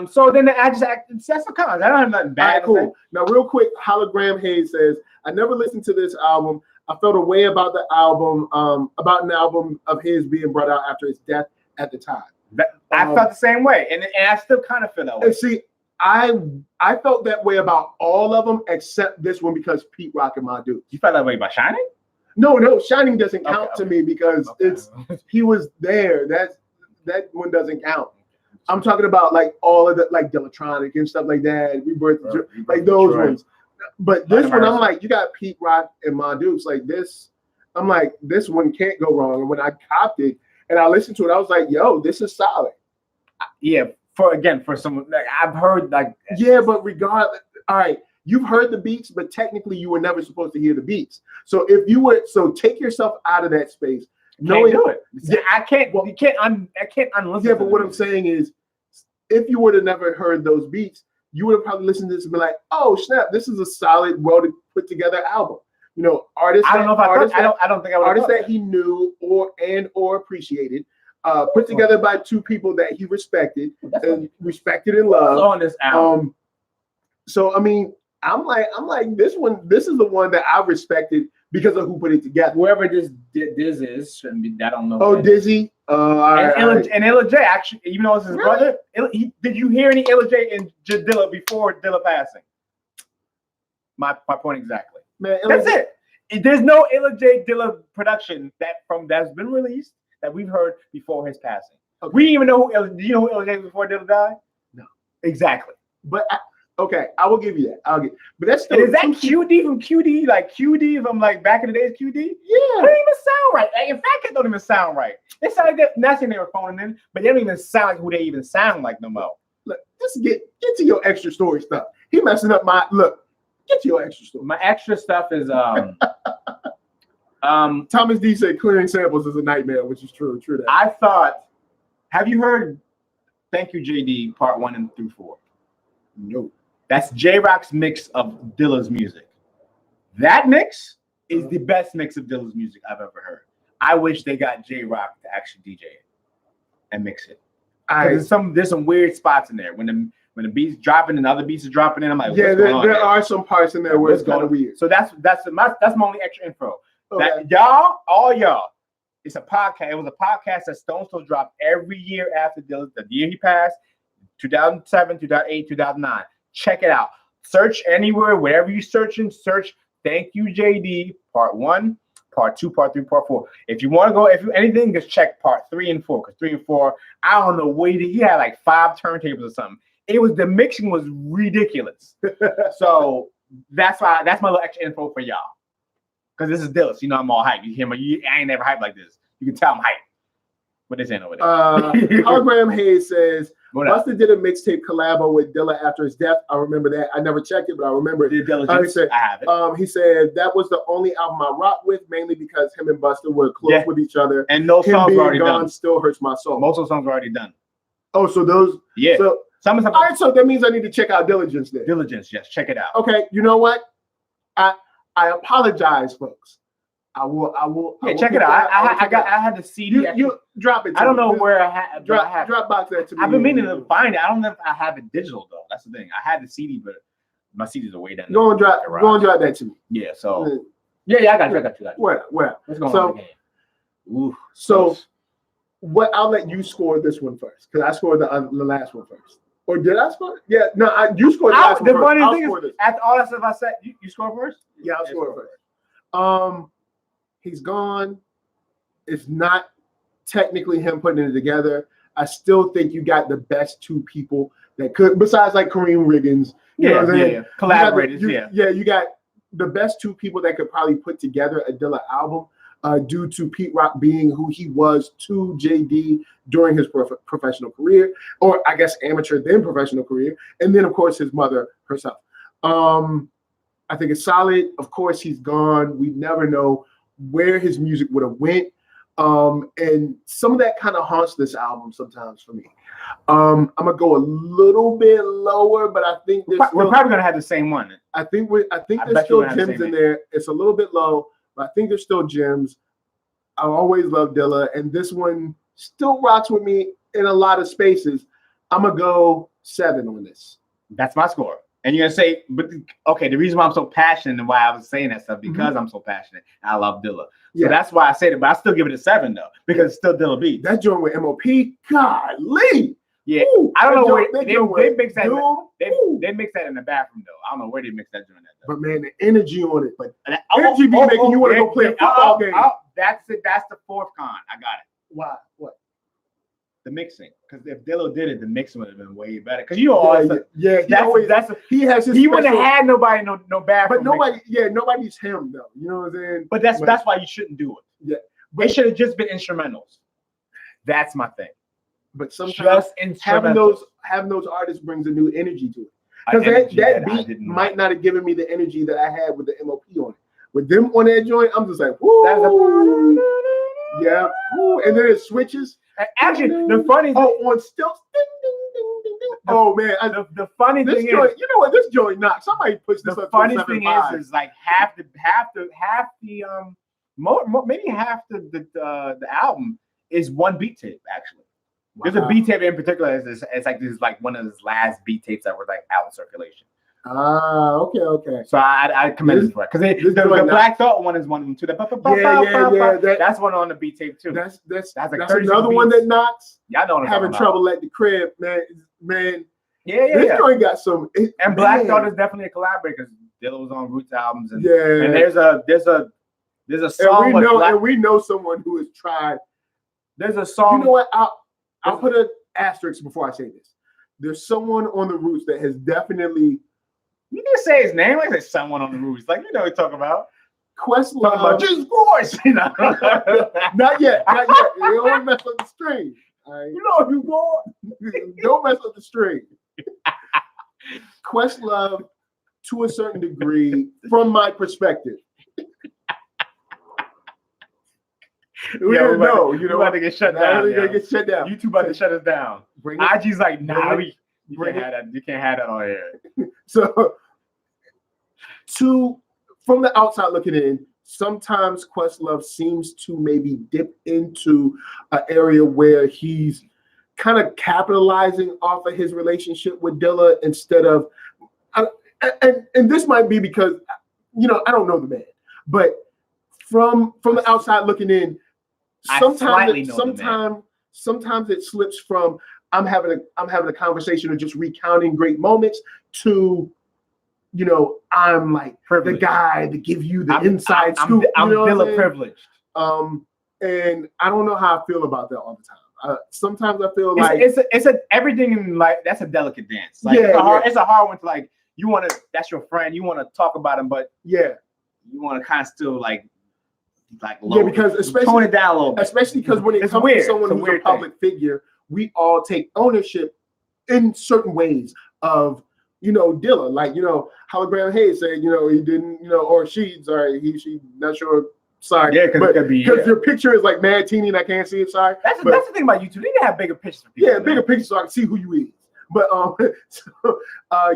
So then that's the cons. I don't have nothing bad. All right, cool. Now, real quick, Hologram Hayes says, I never listened to this album. I felt a way about the album, about an album of his being brought out after his death at the time. I felt the same way, and I still kind of feel that way. And see, I felt that way about all of them except this one because Pete Rock and my dude. You felt that way about Shining? No, Shining doesn't count to me because he was there. That one doesn't count. I'm talking about like all of the like Dillatronic and stuff like that, Rebirth, like those ones. But this one, I'm like, you got Pete Rock and my dudes like this. I'm like, this one can't go wrong. And when I copped it and I listened to it, I was like, yo, this is solid. Yeah, for someone like I've heard like but regardless, all right, you've heard the beats, but technically you were never supposed to hear the beats. So take yourself out of that space. No, do it. Yeah, I can't unlisten. Yeah, but what I'm saying is, if you would have never heard those beats, you would have probably listened to this and be like, "Oh snap, this is a solid, well put together album." You know, artists. I don't know if I don't think I would. Artists that he knew or appreciated, put together by two people that he respected and loved on this album. So I mean, I'm like this one. This is the one that I respected because of who put it together. Whoever this is, I don't know. Oh, Dizzy. And Illa J actually, even though it's his brother, did you hear any Illa J and Dilla before Dilla passing? My point exactly. Man, that's it. There's no Illa J Dilla production that's been released that we've heard before his passing. Okay. We didn't even know do you know who Illa J was before Dilla died? No. Exactly. But I will give you that. But that's still. Is that QD from QD? Like QD from like back in the days, QD? Yeah. It don't even sound right. Like, in fact, it don't even sound right. It sound like that. Not saying they were phoning in, but they don't even sound like who they even sound like no more. Look, just get to your extra story stuff. He messing up my look. Get to your extra story. My extra stuff is Thomas D said clearing samples is a nightmare, which is true. True that. I thought. Have you heard? Thank you, JD. Part 1 and through 4. No. That's J-Rock's mix of Dilla's music. That mix is the best mix of Dilla's music I've ever heard. I wish they got J-Rock to actually DJ it and mix it. There's some weird spots in there when the beats dropping and the other beats are dropping in. I'm like, yeah, there are some parts in there where it's kind of weird. So that's my only extra info. Okay. That all y'all, it's a podcast. It was a podcast that Stone Soul dropped every year after the year he passed, 2007, 2008, 2009. Check it out. Search anywhere, wherever you're searching, search Thank You JD, part 1, part 2, part 3, part 4. If you want to go, if you anything, just check part 3 and 4. Because 3 and 4, I don't know what he had like 5 turntables or something. The mixing was ridiculous. So that's my little extra info for y'all. Because this is Dilla, so you know I'm all hyped. You hear me? I ain't never hyped like this. You can tell I'm hyped. What is in over there? Hologram Hayes says Busta did a mixtape collabo with Dilla after his death. I remember that. I never checked it, but I remember it. I have it. He said that was the only album I rocked with, mainly because him and Busta were close with each other. And those songs are already done. Still hurts my soul. Most of the songs are already done. Oh, so those? Yeah. So, all right, so that means I need to check out Diligence then. Diligence, yes. Check it out. Okay, you know what? I apologize, folks. I will. Yeah, check it out. I had the CD. You drop it. I don't know where I had. Dropbox that to me. I've been meaning to find it. I don't know if I have it digital though. That's the thing. I had the CD, but my CDs are way down. Go and drop that to me. Yeah. So. Yeah. I got you. Where? Let's go on the game. Ooh. So, what? I'll let you score this one first because I scored the last one first. Or did I score? Yeah. No. You scored the last one first. The funny thing is, after all that stuff I said, you score first. Yeah, I'll score first. He's gone. It's not technically him putting it together. I still think you got the best 2 people that could, besides like Kareem Riggins. You know what I'm saying? Collaborators, you got the best 2 people that could probably put together a Dilla album due to Pete Rock being who he was to JD during his professional career, or I guess amateur then professional career, and then of course his mother herself. I think it's solid. Of course, he's gone. We never know where his music would have went. And some of that kind of haunts this album sometimes for me. I'm gonna go a little bit lower, but I think we're probably gonna have the same one. I think there's still gems in there. It's a little bit low, but I think there's still gems. I always love Dilla, and this one still rocks with me in a lot of spaces. I'm gonna go 7 on this. That's my score. And you're gonna say, but okay, the reason why I'm so passionate and why I was saying that stuff because I'm so passionate. I love Dilla, so that's why I said it. But I still give it a 7 though because it's still Dilla beat. That joint with MOP, golly. Yeah, ooh, I don't know where they mix that. They mix that in the bathroom though. I don't know where they mix that joint at though. But man, the energy on it, but energy be making you want to go play a football game. That's it. That's the 4th con. I got it. Why? What? The mixing, because if Dilla did it, the mixing would have been way better. Because you know, he has his. He wouldn't have had nobody no bathroom. But nobody's him though. You know what I'm saying? But that's why you shouldn't do it. Yeah, they should have just been instrumentals. That's my thing. But sometimes having those artists brings a new energy to it. Because that beat might not have given me the energy that I had with the MOP on it. With them on that joint, I'm just like, woo. Yeah. Woo. And then it switches. Actually, the funny thing on stilts. Oh man, the funny thing is, you know what? This joint knocks. Somebody puts this. The funny thing is like maybe half the album is one beat tape. Actually, there's a beat tape in particular. It's like one of his last beat tapes that was like out in circulation. Okay. So I commend it for it because the Black Thought one is one of them too. That's one on the beat tape too. That's another one that knocks. Y'all know what I'm having trouble at the crib, man. Yeah. This joint got some. And Black Thought is definitely a collaborator because Dilla was on Roots albums, and yeah, and there's a song. And we know someone who has tried. There's a song. You know what? I'll put an asterisk before I say this. There's someone on the Roots that has definitely. You didn't say his name. Like there's someone on the Roots. Like you know what you're talking about. Questlove. About Jesus Christ. You know? Not yet. You don't mess up the string. Right? You know you going. Don't mess up the string. Questlove, to a certain degree, from my perspective. We don't know. You know, about to get shut down. We're gonna get shut down. YouTube about to shut us down. IG's like, nah, you can't have that. You can't have that on here. So, from the outside looking in, sometimes Questlove seems to maybe dip into an area where he's kind of capitalizing off of his relationship with Dilla instead of, and this might be because, you know, I don't know the man, but from the outside looking in, sometimes it slips from I'm having a conversation or just recounting great moments to, you know, I'm like privileged. The guy to give you the inside scoop. I'm Dilla privileged. And I don't know how I feel about that all the time. Sometimes I feel like it's everything in life. That's a delicate dance. Like, it's a hard one to like. You want to. That's your friend. You want to talk about him, but you want to kind of still like lower, because especially tone it down a little bit. Especially because when it comes to someone who's a public figure, we all take ownership in certain ways of, you know, Dilla. Like, you know, Hologram Hayes said, you know, he didn't, you know, or she not sure. Sorry, yeah, because your picture is like mad teeny and I can't see it. Sorry, that's the thing about YouTube. They need to have bigger pictures for people. Yeah, bigger pictures so I can see who you is. But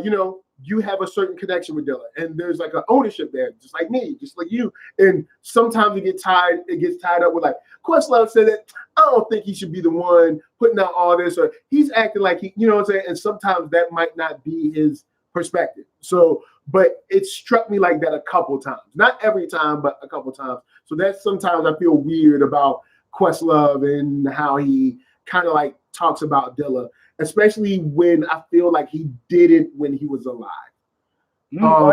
you know, you have a certain connection with Dilla, and there's like an ownership there, just like me, just like you. And sometimes it gets tied up with like Questlove said that I don't think he should be the one putting out all this, or he's acting like he, you know what I'm saying. And sometimes that might not be his perspective. So, but it struck me like that a couple times, not every time, but a couple times. So that's sometimes I feel weird about Questlove and how he kind of like talks about Dilla, especially when I feel like he didn't when he was alive. Well,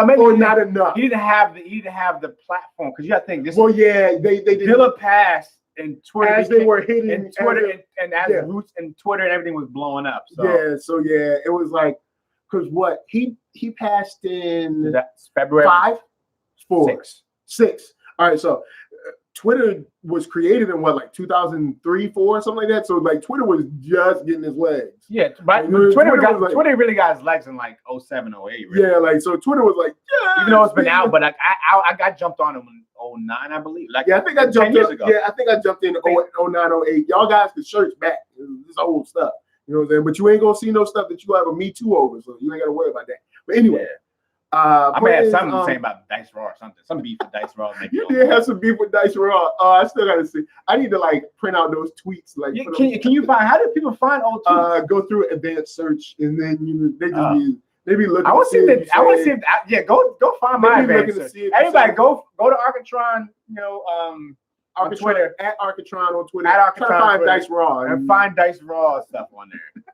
maybe not enough. He didn't have the platform because you got to think this. Well, yeah, they Dilla passed and Twitter as they were hitting and Twitter and as Roots and Twitter and everything was blowing up. So. It was like because what he passed in February 6. All right, so Twitter was created in what, like 2003, 4, something like that. So like Twitter was just getting his legs. Yeah, but Twitter really got his legs in like 07, 08. Really. Yeah, like so Twitter was like, even though it's been out, but like I got jumped on him in 09, I believe. Like I think I jumped years ago. Yeah, I think I jumped in 09, 08. Y'all guys can search back. This old stuff. You know what I'm saying? But you ain't gonna see no stuff that you have a Me Too over, so you ain't gotta worry about that. But anyway. I may have something to say about Dice Raw or something. Some beef with Dice Raw. You did have some beef with Dice Raw. I still gotta see. I need to like print out those tweets. Like, can you find? How do people find old tweets? Go through advanced search, and then they be looking. I want to see that. I want to see if go find my advanced search. Everybody go to Arckatron. You know, on Twitter at Arckatron on Twitter. At Arckatron, find Dice Raw and find Dice Raw stuff on there.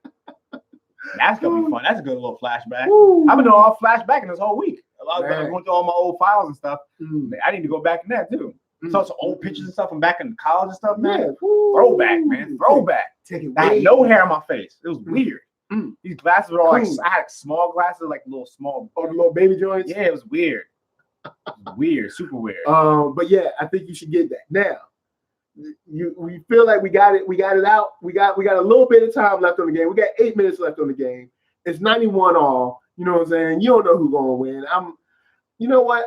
That's gonna be fun. That's a good little flashback. I've been doing all flashbacking this whole week. I was going through all my old files and stuff. I need to go back in that too. So some old pictures and stuff from back in college and stuff, man. Yeah. Throwback, man. Throwback. I had no hair on my face. It was weird. These glasses were all like, I had small glasses, like little small. Oh, the little baby joints? Yeah, it was weird. Weird, super weird. But yeah, I think you should get that. Now, we feel like we got it out. We got a little bit of time left on the game. We got 8 minutes left on the game. It's 91 all. You know what I'm saying? You don't know who's gonna win. You know what?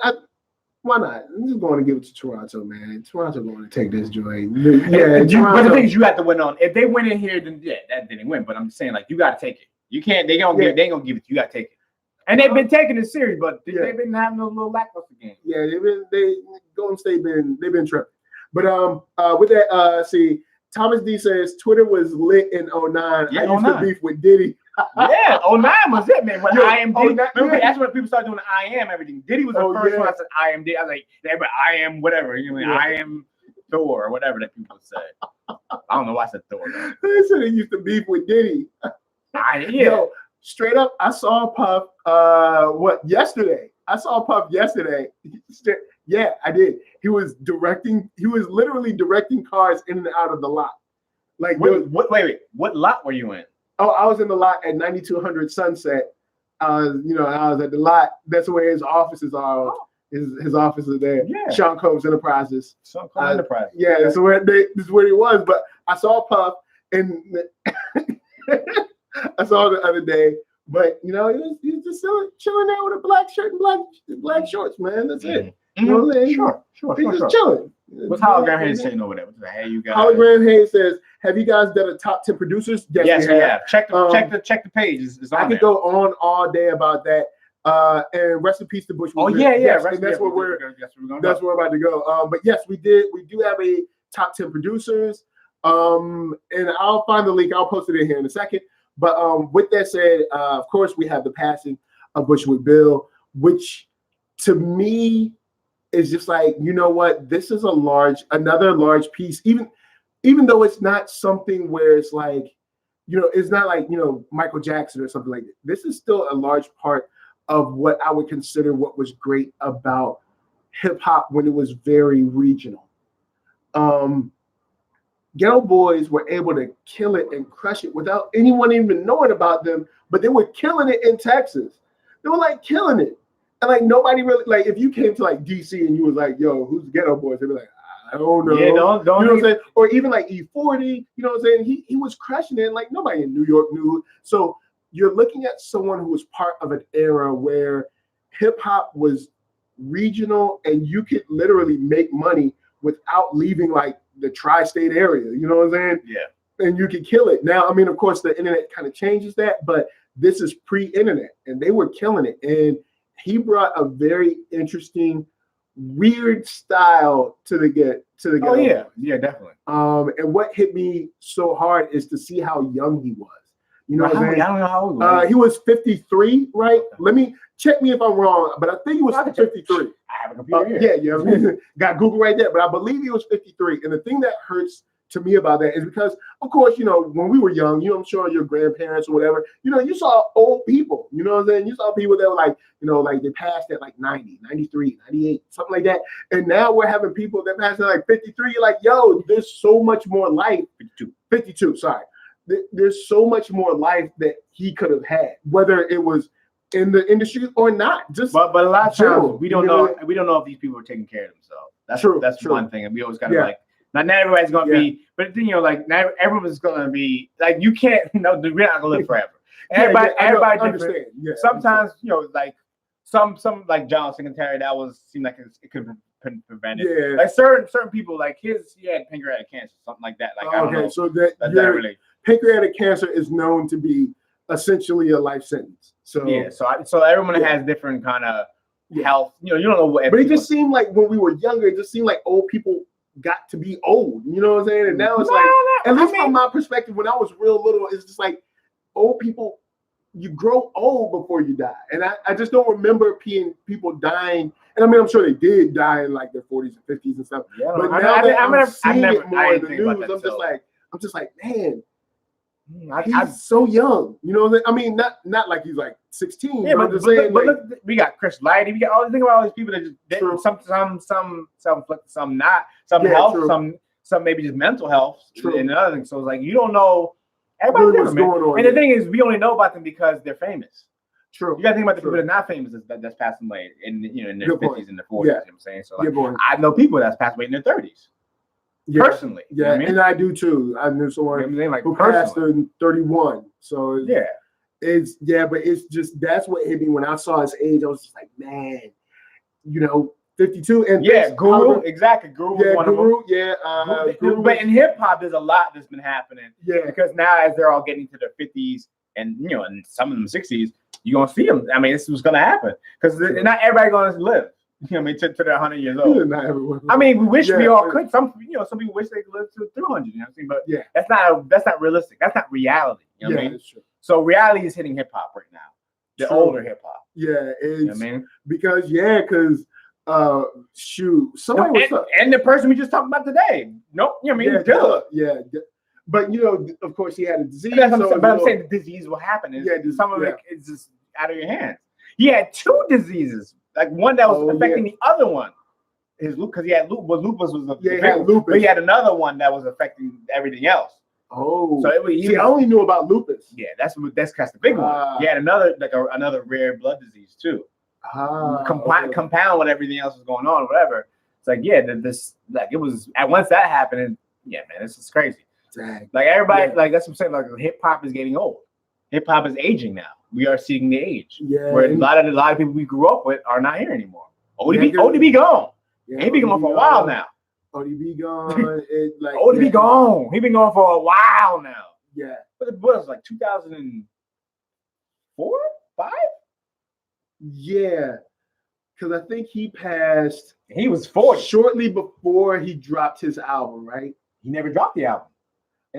Why not? I'm just going to give it to Toronto, man. Toronto going to take this joint. Yeah, but the thing is, you have to win on. If they win in here, then that didn't win. But I'm just saying, like, you got to take it. You can't. They ain't gonna give it. You got to take it. And they've been taking it serious, but they've been having those little lackluster games. Yeah, Golden State they've been tripping. But with that, see, Thomas D says Twitter was lit in 09. Yeah, I used to beef with Diddy. Yeah, 09 was it, man. When I am Diddy. Remember, that's when people started doing I am everything. Diddy was the first one I said I am Diddy. I was like, yeah, but I am whatever. You know, I am Thor or whatever that people say. I don't know why I said Thor. They said they used to beef with Diddy. Yo, straight up, I saw Puff yesterday. I saw Puff yesterday. Yeah, I did. He was literally directing cars in and out of the lot. Like, wait, what lot were you in? Oh, I was in the lot at 9200 Sunset. I was at the lot. That's where his offices are. His office is there. Yeah. Sean Combs Enterprises. Sean Combs Enterprises. Yeah, this is where he was. But I saw Puff, and I saw the other day. But he's just chilling there with a black shirt and black shorts, man. That's it. You know what I'm saying? Sure. He's just chilling. What's Hologram Hayes saying over there? Hey, you guys. Hologram Hayes says, "Have you guys done a top 10 producers?" Yes, we have. Check the page. It's on I could go on all day about that. And rest in peace to Bush. Yes, that's where we're about to go. But yes, we do have a top 10 producers. And I'll find the link. I'll post it in here in a second. But with that said, of course, we have the passing of Bushwick Bill, which to me is just like, you know what? This is another large piece, even though it's not something where it's like, it's not like, Michael Jackson or something like that. This is still a large part of what I would consider what was great about hip hop when it was very regional. Ghetto Boys were able to kill it and crush it without anyone even knowing about them, but they were killing it in Texas. They were like killing it. And like nobody really, like if you came to like DC and you was like, yo, who's the Ghetto Boys? They'd be like, I don't know. Yeah, don't you know what I'm saying? Or even like E40, you know what I'm saying? He was crushing it, and like nobody in New York knew. So you're looking at someone who was part of an era where hip hop was regional and you could literally make money without leaving like the tri-state area. You know what I'm saying? Yeah. And you could kill it. Now, I mean, of course, the internet kind of changes that, but this is pre-internet and they were killing it. And he brought a very interesting, weird style to the ghetto. Oh yeah, yeah, definitely. And what hit me so hard is to see how young he was. You know what I'm saying? I don't know how old he was. He was 53, right? Let me check me if I'm wrong, but I think he was 53. I have a computer here. Yeah. Got Google right there, but I believe he was 53. And the thing that hurts to me about that is because, of course, when we were young, I'm sure your grandparents or whatever, you saw old people, you know what I'm saying? You saw people that were like, like they passed at like 90, 93, 98, something like that. And now we're having people that pass at like 53. You're like, yo, there's so much more life. 52, sorry. There's so much more life that he could have had, whether it was in the industry or not. But a lot of times we don't know. We don't know if these people are taking care of themselves. That's true. That's true. One thing, and we always got to like. Not everybody's gonna be, but like not everyone's gonna be like you can't. No, we're not gonna live forever. Everybody different. Yeah, sometimes like some like John Singletary seemed like it could have prevented. Yeah. Like certain people like he had pancreatic cancer, something like that. Like I don't know. So that really pancreatic cancer is known to be essentially a life sentence. So yeah, so everyone has different kind of health. You don't know what. But it just seemed like when we were younger, it just seemed like old people got to be old, you know what I'm saying? And now it's at least from my perspective, when I was real little, it's just like old people, you grow old before you die. And I just don't remember people dying. And I mean, I'm sure they did die in like their 40s and 50s and stuff. Yeah, but now that I'm seeing it more in the news, I'm just like, man, he's so young. You know what I mean? Not like he's like 16. Yeah, but look, we got Chris Lighty. We got all these people that just some self-inflicted, some not, some health, some maybe just mental health, and another thing. So it's like you don't know. Everybody's different, man. And the thing is, we only know about them because they're famous. True. You got to think about the people that are not famous that's passing away in their 50s and their 40s. You know what I'm saying? So like, I know people that's passed away in their 30s. Yeah, personally, yeah, and I do too. I knew someone who passed in 31. So but it's just that's what hit me when I saw his age. I was just like, man, 52 and Guru, exactly, Guru. Guru. But in hip hop, there's a lot that's been happening. Yeah, because now as they're all getting to their 50s and and some of them 60s, you're gonna see them. I mean, this was gonna happen because not everybody gonna live. To their 100 years old. Not everyone. I mean, we wish we all could. Some people wish they could live to 300. You know what I'm saying? But that's not realistic. That's not reality. You know what I mean? That's true. So reality is hitting hip hop right now. The older hip hop. Yeah, it's you know what I mean? because shoot, somebody and the person we just talked about today. Nope. You know what I mean? Dilla. Yeah. But of course, he had a disease. But I'm saying the disease will happen. Some of it is just out of your hands. He had 2 diseases. like one that was affecting the other one. His loop, because he had lupus was he had lupus, but he had another one that was affecting everything else. Oh, so I only knew about lupus. Yeah, that's the big one. He had another another rare blood disease too. Compound what everything else was going on, or whatever. It's like it was at once that happened, and yeah, man, this is crazy. Dang. Like everybody, like that's what I'm saying. Like hip hop is getting old. Hip hop is aging now. We are seeing the age. Yeah, where a lot of people we grew up with are not here anymore. ODB gone. Yeah, he been gone for a while now. ODB gone. ODB gone. He been gone for a while now. Yeah. But it was like 2004, 5. Yeah, because I think he passed. He was 40 shortly before he dropped his album. Right? He never dropped the album.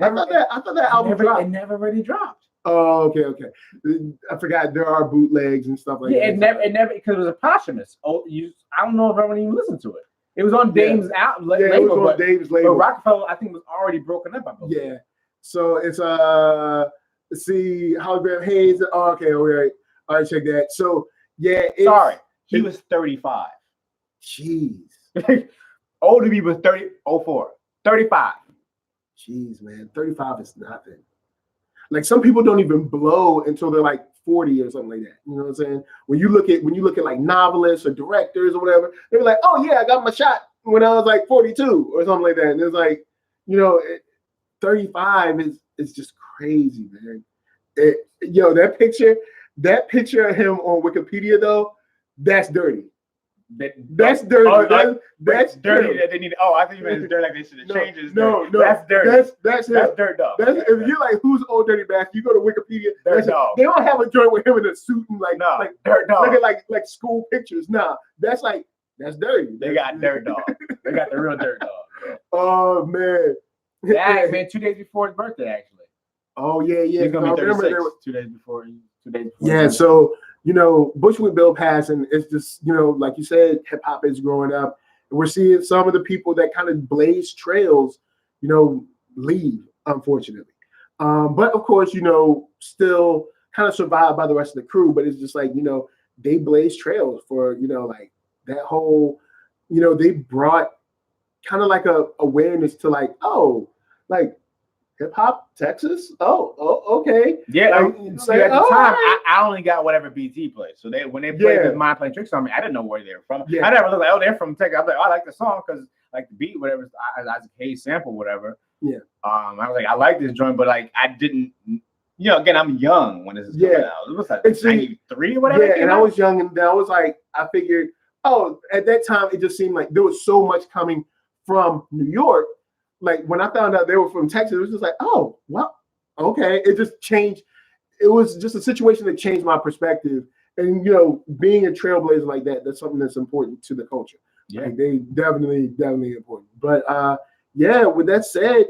I thought that album dropped. It never really dropped. Oh, okay. I forgot there are bootlegs and stuff like that. Yeah, it never because it was a posthumous. I don't know if everyone even listened to it. It was on Dame's label. It was on Dame's label. But Rockefeller, I think, was already broken up. Yeah. So it's let's see, Hologram Hayes. Oh, okay, all right, check that. So yeah, he was 35. Jeez. ODB was 35. Jeez, man, 35 is nothing. Like some people don't even blow until they're like 40 or something like that. You know what I'm saying? When you look at like novelists or directors or whatever, they're like, oh yeah, I got my shot when I was like 42 or something like that. And it's like, 35 is just crazy, man. That picture of him on Wikipedia though, that's dirty. That's dirty. That's dirty. That they need. Oh, I think you meant it's dirty. Like they should have changed it. No, that's dirty. That's dirt dog. If you're like, who's old dirty bastard? You go to Wikipedia. Dirt dog. They don't have a joint with him in a suit and like dirt dog. Look at like school pictures. Nah, that's dirty. They got dirt dog. They got the real dirt dog. Yeah. Oh man. Yeah, man. 2 days before his birthday, actually. Oh yeah. He's gonna be 36. 2 days before. 2 days before. Yeah. So. Bushwick Bill passing, it's just, like you said, hip hop is growing up. And we're seeing some of the people that kind of blaze trails, leave, unfortunately. But of course, still kind of survived by the rest of the crew. But it's just like, they blaze trails for, like that whole, they brought kind of like a awareness to like, oh, like, hip hop, Texas. Oh, okay. Yeah, at the time, I only got whatever BT played. So when they played the Mind Playing Tricks on me, I didn't know where they were from. Yeah. I never looked like, they're from Texas. I was like, I like the song because like the beat, whatever, Isaac Hayes sample, whatever. Yeah. I was like, I like this joint, but like I didn't. Again, I'm young when this is coming out. It was like 93 or whatever. Yeah, and I was young, and I was like, I figured, at that time, it just seemed like there was so much coming from New York. Like when I found out they were from Texas, it was just like, oh, well, okay. It just changed. It was just a situation that changed my perspective. And, being a trailblazer like that, that's something that's important to the culture. Yeah. Like they definitely important. But with that said,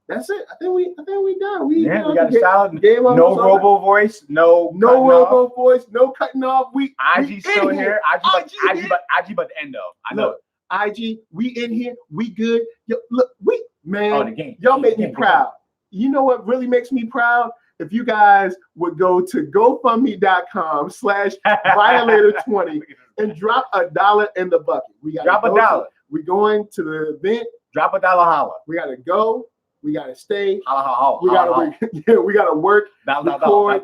that's it. I think we done. We got a solid no robo voice, no robo voice, no cutting off. IG still here. IG but the end of. I know. IG, we in here, we good. Yo, look, the game. Y'all make me proud. You know what really makes me proud? If you guys would go to GoFundMe.com/Violator20 and drop $1 in the bucket. We got drop $1. We're going to the event. Drop $1 holla. We gotta go. We gotta stay. Holla. We gotta work. Record,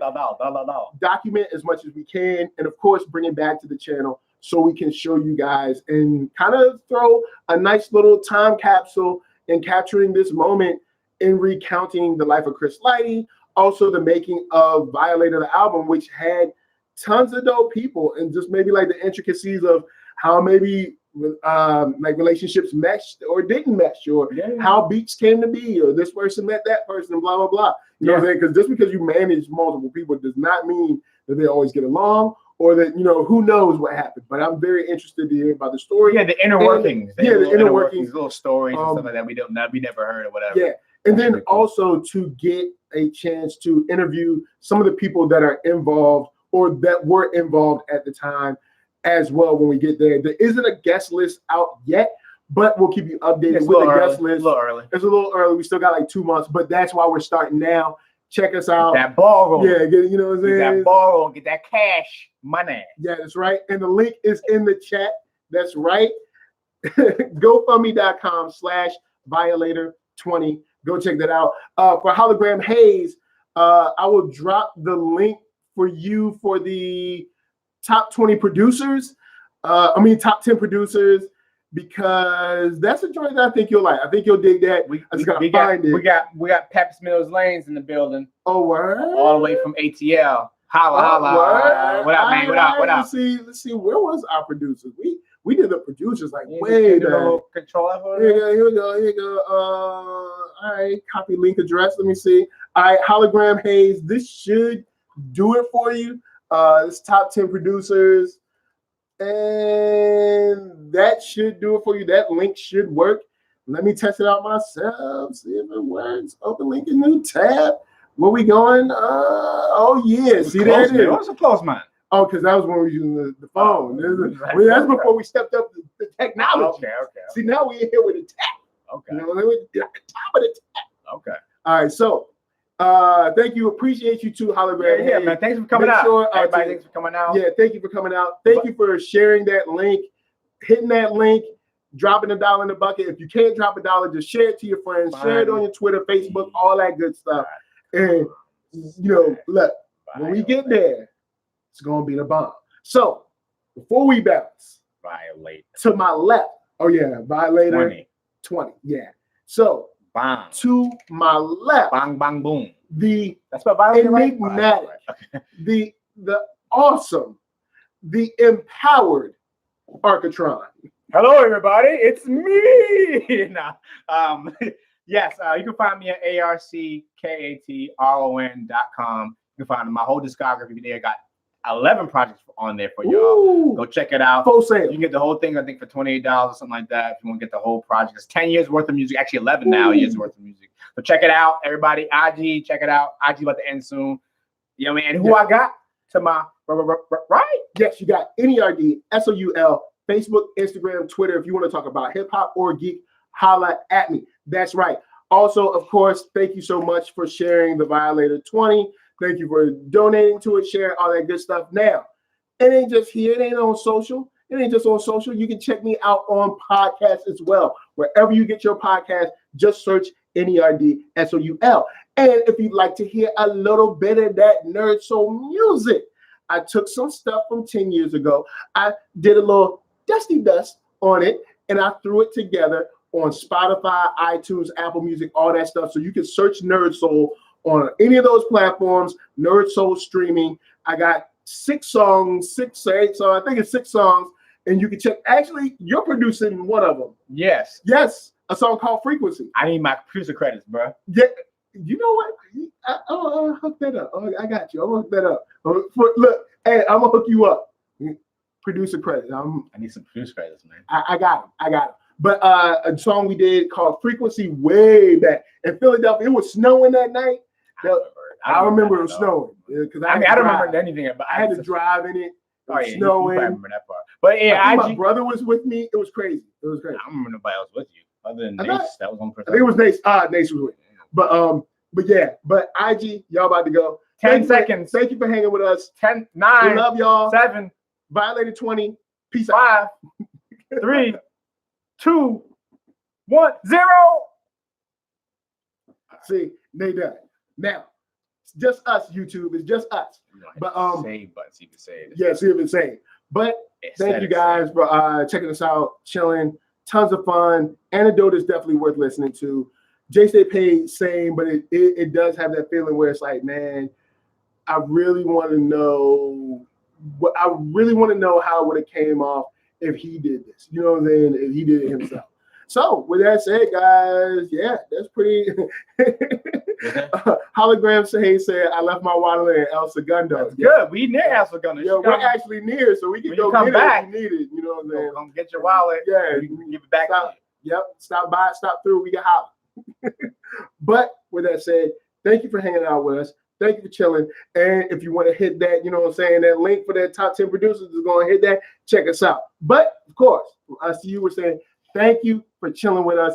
document as much as we can, and of course, bring it back to the channel so we can show you guys and kind of throw a nice little time capsule in capturing this moment in recounting the life of Chris Lighty, also the making of Violator, the album, which had tons of dope people, and just maybe like the intricacies of how maybe like relationships meshed or didn't mesh, or how beats came to be, or this person met that person, and blah, blah, blah. You know what I'm saying? Because just because you manage multiple people does not mean that they always get along, or that, who knows what happened. But I'm very interested to hear about the story. Yeah, the inner workings. The inner workings. Little stories and stuff like that we never heard or whatever. Yeah, and then also to get a chance to interview some of the people that are involved or that were involved at the time as well when we get there. There isn't a guest list out yet, but we'll keep you updated with the guest list. It's a little early. It's a little early. We still got like 2 months, but that's why we're starting now. Check us out. Get that ball. Yeah, you know what I'm saying? Get that ball. Get that cash money. Yeah, that's right. And the link is in the chat. That's right. GoFundMe.com/Violator20. Go check that out. For Hologram Haze, I will drop the link for you for the top 20 producers. Top 10 producers, because that's a joint that I think you'll like. I think you'll dig that. I just gotta find it. We got Peps Mills Lanes in the building. Oh, word. All the way from ATL. Holla. What up, man? What up? Let's see. Where was our producers? We did the producers like way down. Control. Here we go. All right. Copy link address. Let me see. All right. Hologram Haze. This should do it for you. This top 10 producers. And that should do it for you. That link should work. Let me test it out myself. See if it works. Open link in new tab. Where we going? Oh yeah. See, there it is. What's a close man? Oh, because that was when we were using the phone. That's before we stepped up the technology. Okay. See, now we're here with the tap. Okay. You know, we're at the top of the tap. Okay. All right. So, thank you. Appreciate you too, Hologram. Yeah, man. Thanks for coming out. Everybody, thanks for coming out. Yeah, thank you for coming out. Thank you for sharing that link, hitting that link, dropping $1 in the bucket. If you can't drop $1, just share it to your friends. Share it on your Twitter, Facebook, all that good stuff. And look, when we get there, it's gonna be the bomb. So before we bounce, Violate to my left. Oh yeah, Violator 20. Yeah. So bang to my left. Bang bang boom. That's what Violator enigmatic, the awesome, the empowered Arckatron. Hello, everybody. It's me. Yes, you can find me at ARCKATRON.com. You can find my whole discography there. Got 11 projects on there for y'all. Go check it out. Full sale. You can get the whole thing, I think, for $28 or something like that. If you want to get the whole project, it's 10 years worth of music. Actually, 11 now years worth of music. So check it out, everybody. IG, check it out. IG about to end soon. You know what I mean? And who I got to my right? Yes, you got NERDSoul, Facebook, Instagram, Twitter. If you want to talk about hip hop or geek, holla at me. That's right. Also, of course, thank you so much for sharing the Violator 20. Thank you for donating to it, sharing all that good stuff. Now, it ain't just here. It ain't on social. It ain't just on social. You can check me out on podcasts as well. Wherever you get your podcast, just search NERDSoul. And if you'd like to hear a little bit of that NERDSoul music, I took some stuff from 10 years ago. I did a little dusty dust on it, and I threw it together on Spotify, iTunes, Apple Music, all that stuff. So you can search NERDSoul on any of those platforms. NERDSoul streaming. I got 6 songs, 6 or 8 songs. I think it's 6 songs. And you can check. Actually, you're producing one of them. Yes. A song called Frequency. I need my producer credits, bro. Yeah. You know what? I'll hook that up. I got you. I'm gonna hook that up. Look, hey, I'm gonna hook you up. Producer credits. I need some producer credits, man. I got them. But a song we did called Frequency way back in Philadelphia. It was snowing that night. I remember it was snowing. Because I don't remember anything about it. I had to drive in it. Snowing. You remember that part. But yeah, my brother was with me. It was crazy. I don't remember nobody else with you other than Nace. That was one person. I think it was Nace. Nace was with me. But IG, y'all about to go. 10 seconds. Thank you for hanging with us. 10, 9, we love y'all. 7, Violator 20. Peace 5, 3, 2, 1, 0. See, they done. Now, it's just us, YouTube. It's just us. But save button so you can save. Yeah, see if it's saved. But thank you guys for checking us out, chilling. Tons of fun. Antidote is definitely worth listening to. Jay Stay Paid, same, but it does have that feeling where it's like, man, I really want to know how it would have came off if he did this. You know what I'm saying? If he did it himself. So with that said, guys, yeah, that's pretty. Hologram said, I left my wallet in El Segundo. That's good. We near El Segundo. Yeah, we're actually near, so we can go come get back. it if you need it. You know what I'm saying? Come get your wallet. Yeah, you can give it back. Yep, stop by, stop through. We can holler. But with that said, thank you for hanging out with us. Thank you for chilling. And if you want to hit that, you know what I'm saying, that link for that top 10 producers is going to hit that. Check us out. But of course, from us to you, we're saying thank you for chilling with us.